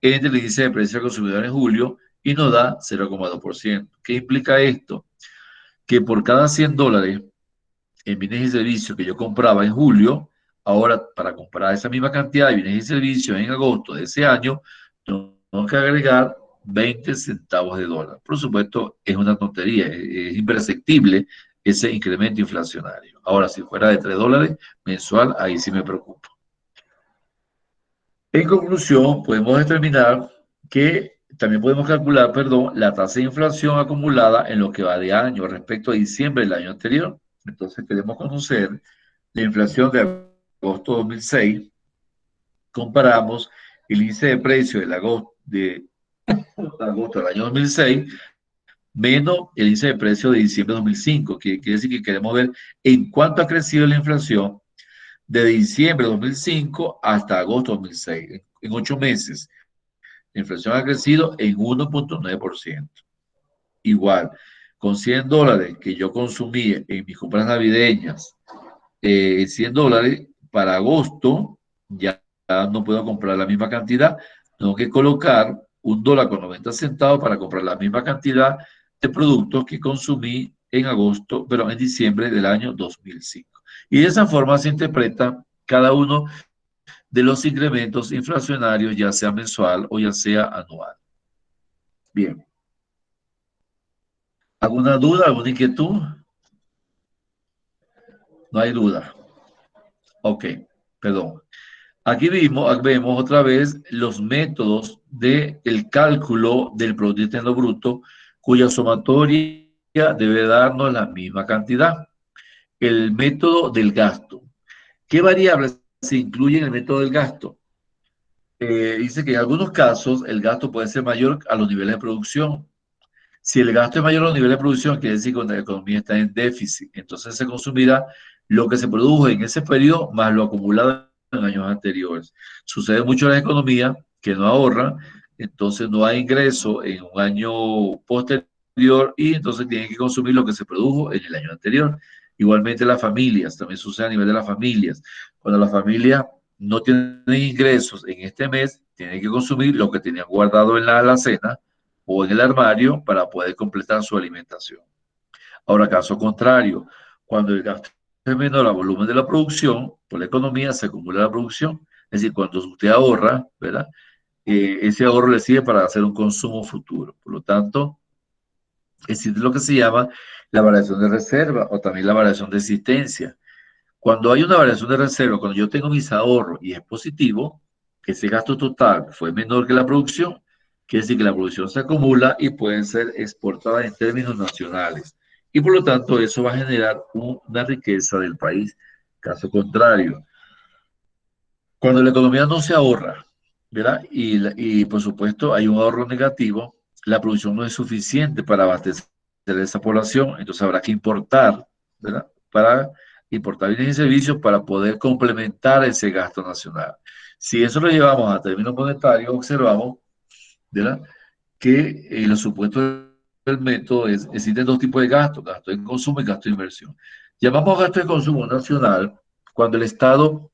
entre el índice de precio de consumidor en julio, y nos da 0,2%. ¿Qué implica esto? Que por cada $100 en bienes y servicios que yo compraba en julio, ahora para comprar esa misma cantidad de bienes y servicios en agosto de ese año, tengo que agregar 20 centavos de dólar. Por supuesto, es una tontería, es imperceptible ese incremento inflacionario. Ahora, si fuera de $3 mensual, ahí sí me preocupa. En conclusión, podemos determinar que también podemos calcular, perdón, la tasa de inflación acumulada en lo que va de año respecto a diciembre del año anterior. Entonces, queremos conocer la inflación de agosto de 2006. Comparamos el índice de precio de agosto del año 2006 menos el índice de precio de diciembre de 2005, que quiere decir que queremos ver en cuánto ha crecido la inflación de diciembre de 2005 hasta agosto de 2006. En 8 meses, la inflación ha crecido en 1,9%. Igual, con $100 que yo consumí en mis compras navideñas, $100 para agosto, ya no puedo comprar la misma cantidad, tengo que colocar $1,90 para comprar la misma cantidad de productos que consumí en agosto, pero en diciembre del año 2005. Y de esa forma se interpreta cada uno de los incrementos inflacionarios, ya sea mensual o ya sea anual. Bien. ¿Alguna duda, alguna inquietud? No hay duda. Ok, perdón. Aquí vemos otra vez los métodos del cálculo del Producto Interno Bruto, cuya sumatoria debe darnos la misma cantidad. El método del gasto. ¿Qué variables se incluyen en el método del gasto? Dice que en algunos casos el gasto puede ser mayor a los niveles de producción. Si el gasto es mayor a los niveles de producción, quiere decir que la economía está en déficit. Entonces se consumirá lo que se produjo en ese periodo más lo acumulado en años anteriores. Sucede mucho en la economía que no ahorran, entonces no hay ingreso en un año posterior y entonces tienen que consumir lo que se produjo en el año anterior. Igualmente las familias, también sucede a nivel de las familias. Cuando las familias no tienen ingresos en este mes, tienen que consumir lo que tenían guardado en la alacena o en el armario para poder completar su alimentación. Ahora, caso contrario, cuando el gasto es menor al volumen de la producción, por la economía se acumula la producción, es decir, cuando usted ahorra, ¿verdad? Ese ahorro le sirve para hacer un consumo futuro. Por lo tanto, existe lo que se llama la variación de reserva o también la variación de existencia. Cuando hay una variación de reserva, cuando yo tengo mis ahorros y es positivo, ese gasto total fue menor que la producción, quiere decir que la producción se acumula y pueden ser exportadas en términos nacionales. Y por lo tanto, eso va a generar una riqueza del país. Caso contrario, cuando la economía no se ahorra, ¿verdad? Y por supuesto hay un ahorro negativo, la producción no es suficiente para abastecer a esa población, entonces habrá que importar, ¿verdad? Para importar bienes y servicios para poder complementar ese gasto nacional. Si eso lo llevamos a términos monetarios, observamos, ¿verdad?, que en los supuestos del método existen dos tipos de gastos, gasto de consumo y gasto de inversión. Llamamos gasto de consumo nacional cuando el Estado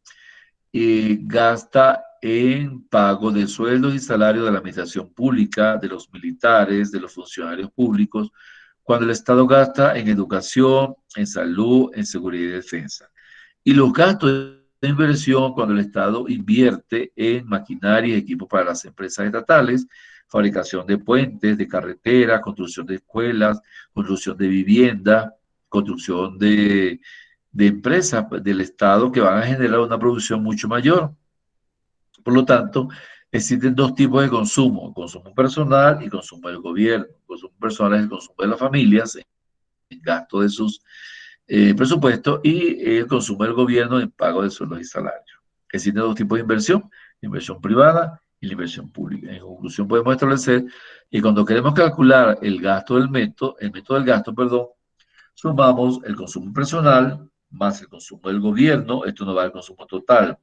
gasta en pago de sueldos y salarios de la administración pública, de los militares, de los funcionarios públicos, cuando el Estado gasta en educación, en salud, en seguridad y defensa. Y los gastos de inversión cuando el Estado invierte en maquinaria y equipos para las empresas estatales, fabricación de puentes, de carreteras, construcción de escuelas, construcción de vivienda, construcción de empresas del Estado que van a generar una producción mucho mayor. Por lo tanto, existen dos tipos de consumo: consumo personal y consumo del gobierno. Consumo personal es el consumo de las familias, en gasto de sus presupuestos, y el consumo del gobierno en pago de sueldos y salarios. Existen dos tipos de inversión: la inversión privada y la inversión pública. En conclusión, podemos establecer que cuando queremos calcular el gasto del método, el método del gasto, perdón, sumamos el consumo personal más el consumo del gobierno. Esto nos va al consumo total,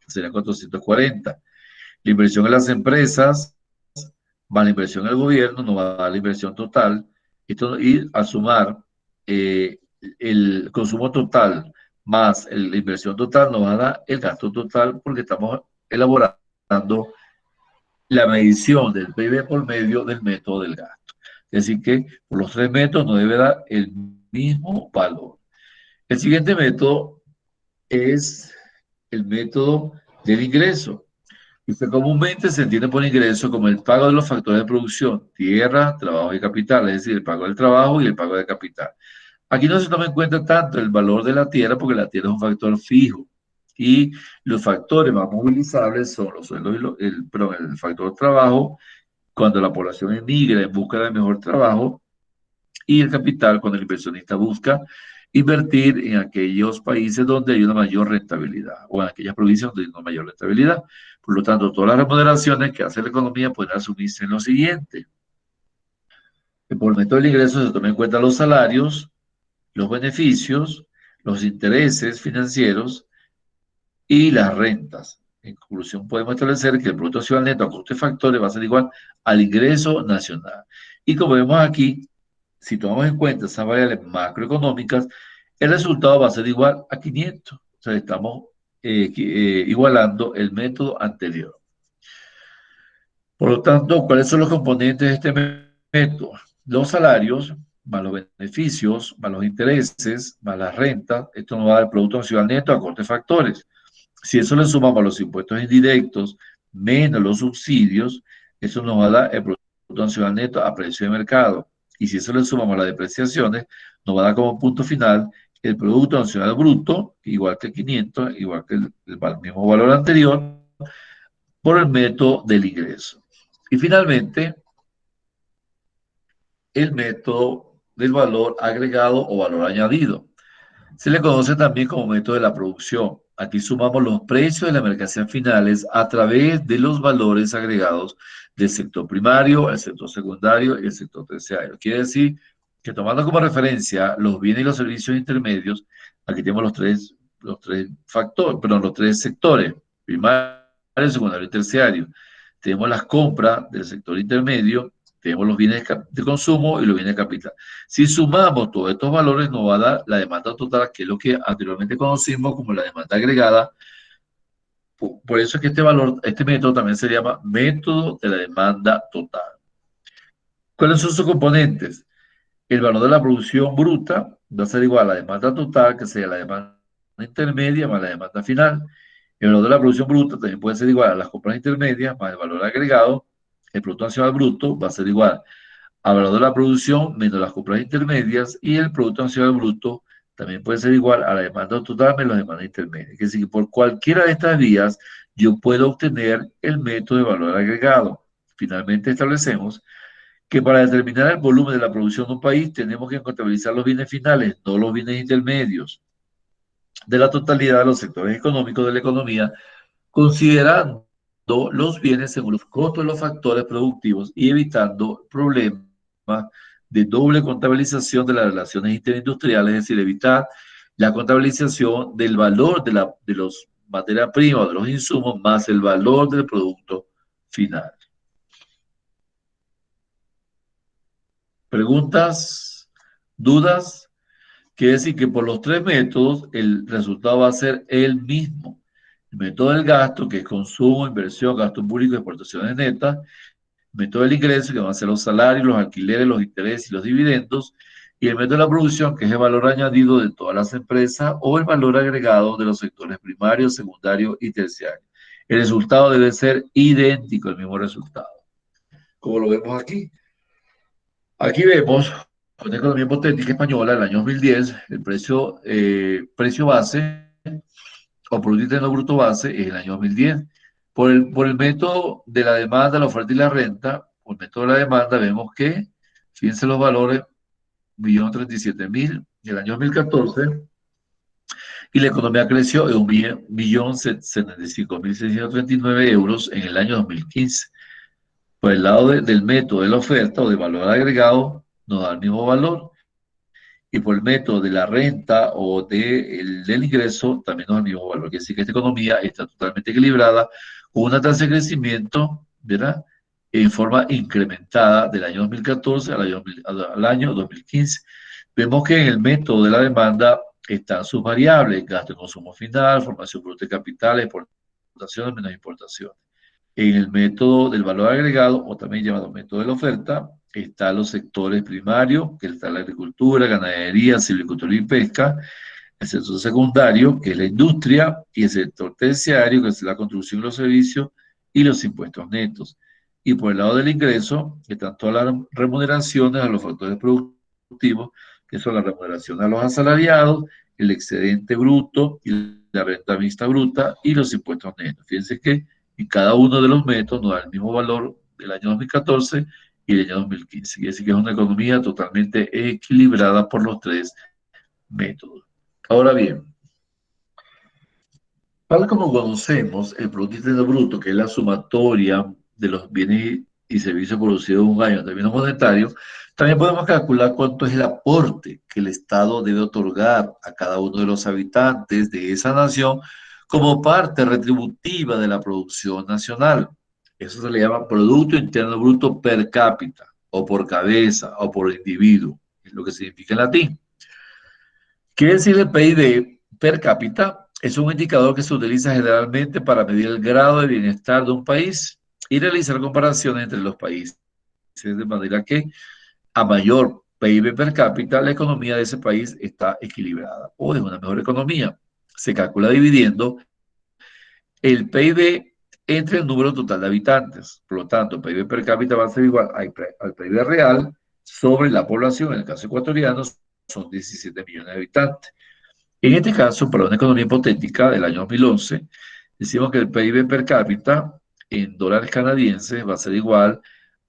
sería 440. La inversión en las empresas más la inversión en el gobierno nos va a dar la inversión total. Esto, y al sumar el consumo total más la inversión total nos va a dar el gasto total, porque estamos elaborando la medición del PIB por medio del método del gasto. Es decir que por los tres métodos nos debe dar el mismo valor. El siguiente método es el método del ingreso. Y que comúnmente se entiende por ingreso como el pago de los factores de producción: tierra, trabajo y capital, es decir, el pago del trabajo y el pago del capital. Aquí no se toma en cuenta tanto el valor de la tierra, porque la tierra es un factor fijo, y los factores más movilizables son los sueldos y el factor trabajo, cuando la población emigra en busca de mejor trabajo, y el capital, cuando el inversionista busca invertir en aquellos países donde hay una mayor rentabilidad, o en aquellas provincias donde hay una mayor rentabilidad. Por lo tanto, todas las remuneraciones que hace la economía pueden asumirse en lo siguiente: que por el método del ingreso se tomen en cuenta los salarios, los beneficios, los intereses financieros y las rentas. En conclusión, podemos establecer que el Producto Nacional Neto a coste de factores va a ser igual al ingreso nacional. Y como vemos aquí, si tomamos en cuenta esas variables macroeconómicas, el resultado va a ser igual a 500. O sea, estamos igualando el método anterior. Por lo tanto, ¿cuáles son los componentes de este método? Los salarios, más los beneficios, más los intereses, más las rentas. Esto nos va a dar el Producto Nacional Neto a coste de factores. Si eso le sumamos a los impuestos indirectos menos los subsidios, eso nos va a dar el Producto Nacional Neto a precio de mercado. Y si eso le sumamos a las depreciaciones, nos va a dar como punto final el Producto Nacional Bruto, igual que 500, igual que el mismo valor anterior, por el método del ingreso. Y finalmente, el método del valor agregado o valor añadido. Se le conoce también como método de la producción. Aquí sumamos los precios de las mercancías finales a través de los valores agregados del sector primario, el sector secundario y el sector terciario. Quiere decir que, tomando como referencia los bienes y los servicios intermedios, aquí tenemos los tres factores, perdón, los tres sectores: primario, secundario y terciario. Tenemos las compras del sector intermedio, tenemos los bienes de consumo y los bienes de capital. Si sumamos todos estos valores, nos va a dar la demanda total, que es lo que anteriormente conocimos como la demanda agregada. Por eso es que este método también se llama método de la demanda total. ¿Cuáles son sus componentes? El valor de la producción bruta va a ser igual a la demanda total, que sería la demanda intermedia más la demanda final. El valor de la producción bruta también puede ser igual a las compras intermedias más el valor agregado. El Producto Nacional Bruto va a ser igual al valor de la producción menos las compras intermedias, y el Producto Nacional Bruto también puede ser igual a la demanda total menos la demanda intermedia. Es decir, que por cualquiera de estas vías yo puedo obtener el método de valor agregado. Finalmente establecemos que para determinar el volumen de la producción de un país tenemos que contabilizar los bienes finales, no los bienes intermedios, de la totalidad de los sectores económicos de la economía, considerando los bienes según los costos de los factores productivos y evitando problemas de doble contabilización de las relaciones interindustriales, es decir, evitar la contabilización del valor de los materias primas, de los insumos, más el valor del producto final. ¿Preguntas? ¿Dudas? Quiere decir que por los tres métodos el resultado va a ser el mismo. El método del gasto, que es consumo, inversión, gasto público y exportaciones netas. El método del ingreso, que van a ser los salarios, los alquileres, los intereses y los dividendos. Y el método de la producción, que es el valor añadido de todas las empresas o el valor agregado de los sectores primarios, secundarios y terciarios. El resultado debe ser idéntico, el mismo resultado. Como lo vemos aquí. Aquí vemos una economía hipotética española del año 2010, el precio base o Producto Interno Bruto base es el año 2010. Por el método de la demanda, la oferta y la renta, por el método de la demanda, vemos que, fíjense los valores, 1.037.000 en el año 2014, y la economía creció en 1.075.639 euros en el año 2015. Por el lado del método de la oferta o de valor agregado, nos da el mismo valor. Y por el método de la renta o del ingreso, también nos da el mismo valor. Quiere decir que esta economía está totalmente equilibrada, con una tasa de crecimiento, ¿verdad?, en forma incrementada del año 2014 al año 2015. Vemos que en el método de la demanda están sus variables: gasto y consumo final, formación bruta de capitales, exportaciones menos importaciones. En el método del valor agregado, o también llamado método de la oferta, están los sectores primarios, que está la agricultura, ganadería, silvicultura y pesca; el sector secundario, que es la industria; y el sector terciario, que es la construcción y los servicios, y los impuestos netos. Y por el lado del ingreso, están todas las remuneraciones a los factores productivos, que son la remuneración a los asalariados, el excedente bruto y la renta mixta bruta, y los impuestos netos. Fíjense que en cada uno de los métodos nos da el mismo valor del año 2014 y del año 2015. Quiere decir que es una economía totalmente equilibrada por los tres métodos. Ahora bien, tal como conocemos el Producto Interno Bruto, que es la sumatoria de los bienes y servicios producidos en un año en términos monetarios, también podemos calcular cuánto es el aporte que el Estado debe otorgar a cada uno de los habitantes de esa nación como parte retributiva de la producción nacional. Eso se le llama Producto Interno Bruto per cápita, o por cabeza, o por individuo, es lo que significa en latín. Quiere decir, el PIB per cápita es un indicador que se utiliza generalmente para medir el grado de bienestar de un país y realizar comparaciones entre los países, de manera que a mayor PIB per cápita, la economía de ese país está equilibrada o es una mejor economía. Se calcula dividiendo el PIB entre el número total de habitantes. Por lo tanto, el PIB per cápita va a ser igual al PIB real sobre la población. En el caso ecuatoriano son 17 millones de habitantes. En este caso, para una economía hipotética del año 2011, decimos que el PIB per cápita en dólares canadienses va a ser igual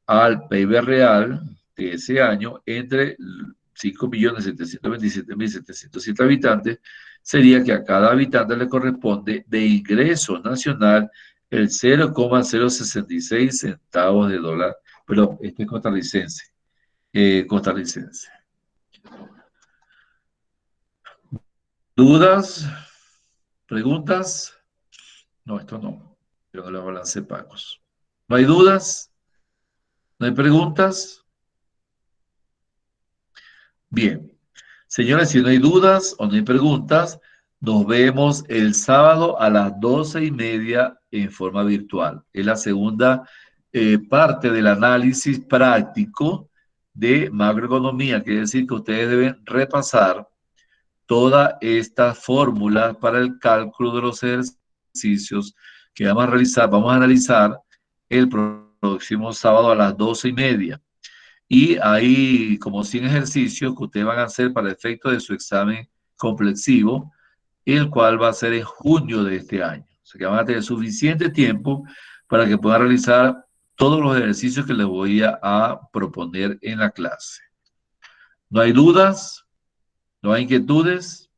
al PIB real de ese año entre 5.727.707 habitantes. Sería que a cada habitante le corresponde de ingreso nacional el 0,066 centavos de dólar, pero este es costarricense. ¿Dudas? ¿Preguntas? No, esto no. Yo no le balance pagos. ¿No hay dudas? ¿No hay preguntas? Bien. Señores, si no hay dudas o no hay preguntas, nos vemos el sábado a las 12:30 en forma virtual. Es la segunda parte del análisis práctico de macroeconomía. Quiere decir que ustedes deben repasar todas estas fórmulas para el cálculo de los ejercicios que vamos a realizar. Vamos a analizar el próximo sábado a las 12:30. Y hay como 100 ejercicios que ustedes van a hacer para efecto de su examen complexivo, el cual va a ser en junio de este año. O sea que van a tener suficiente tiempo para que puedan realizar todos los ejercicios que les voy a proponer en la clase. ¿No hay dudas? ¿No hay inquietudes?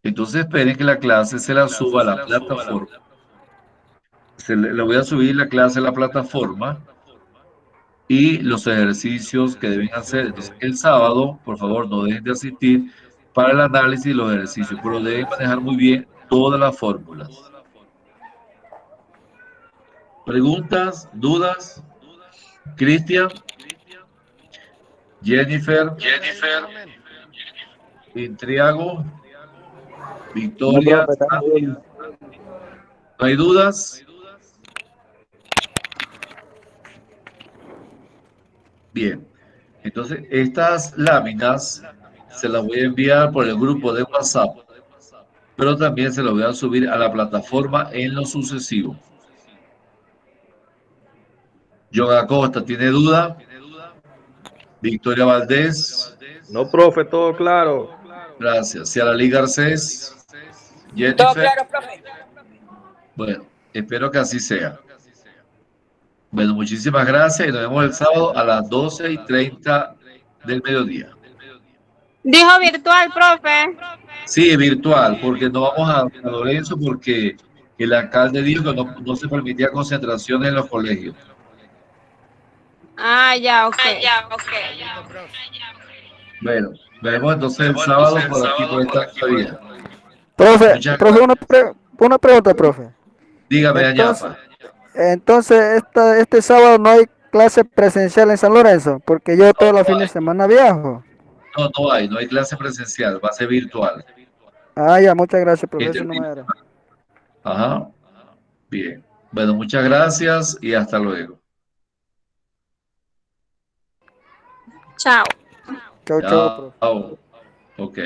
Entonces esperen que la clase se la suba a la plataforma. le voy a subir la clase a la plataforma y los ejercicios que deben hacer. Entonces, el sábado, por favor, no dejen de asistir para el análisis y los ejercicios, pero deben manejar muy bien todas las fórmulas. ¿Preguntas? ¿Dudas? Cristian, Jennifer, Intriago, Victoria, ¿no hay dudas? Bien, entonces estas láminas se las voy a enviar por el grupo de WhatsApp, pero también se las voy a subir a la plataforma en lo sucesivo. John Acosta, ¿tiene duda? Victoria Valdés. No, profe, todo claro. Gracias. Ciaralí Garcés. Jennifer. Todo claro, profe. Bueno, espero que así sea. Bueno, muchísimas gracias y nos vemos el sábado a las 12:30 del mediodía. Dijo virtual, profe. Sí, virtual, porque no vamos a Lorenzo porque el alcalde dijo que no se permitía concentraciones en los colegios. Ya, ok. Bueno, nos vemos entonces el sábado por aquí, por esta vía. Profe, una pregunta, profe. Dígame, Entonces, Añapa. entonces este sábado no hay clase presencial en San Lorenzo, porque yo todos los fines de semana viajo. No hay clase presencial, va a ser virtual. Ya, muchas gracias, profe. Eso no me era. Ajá, bien. Bueno, muchas gracias y hasta luego. Chao. Chau, chau, profe. Chao. Ok.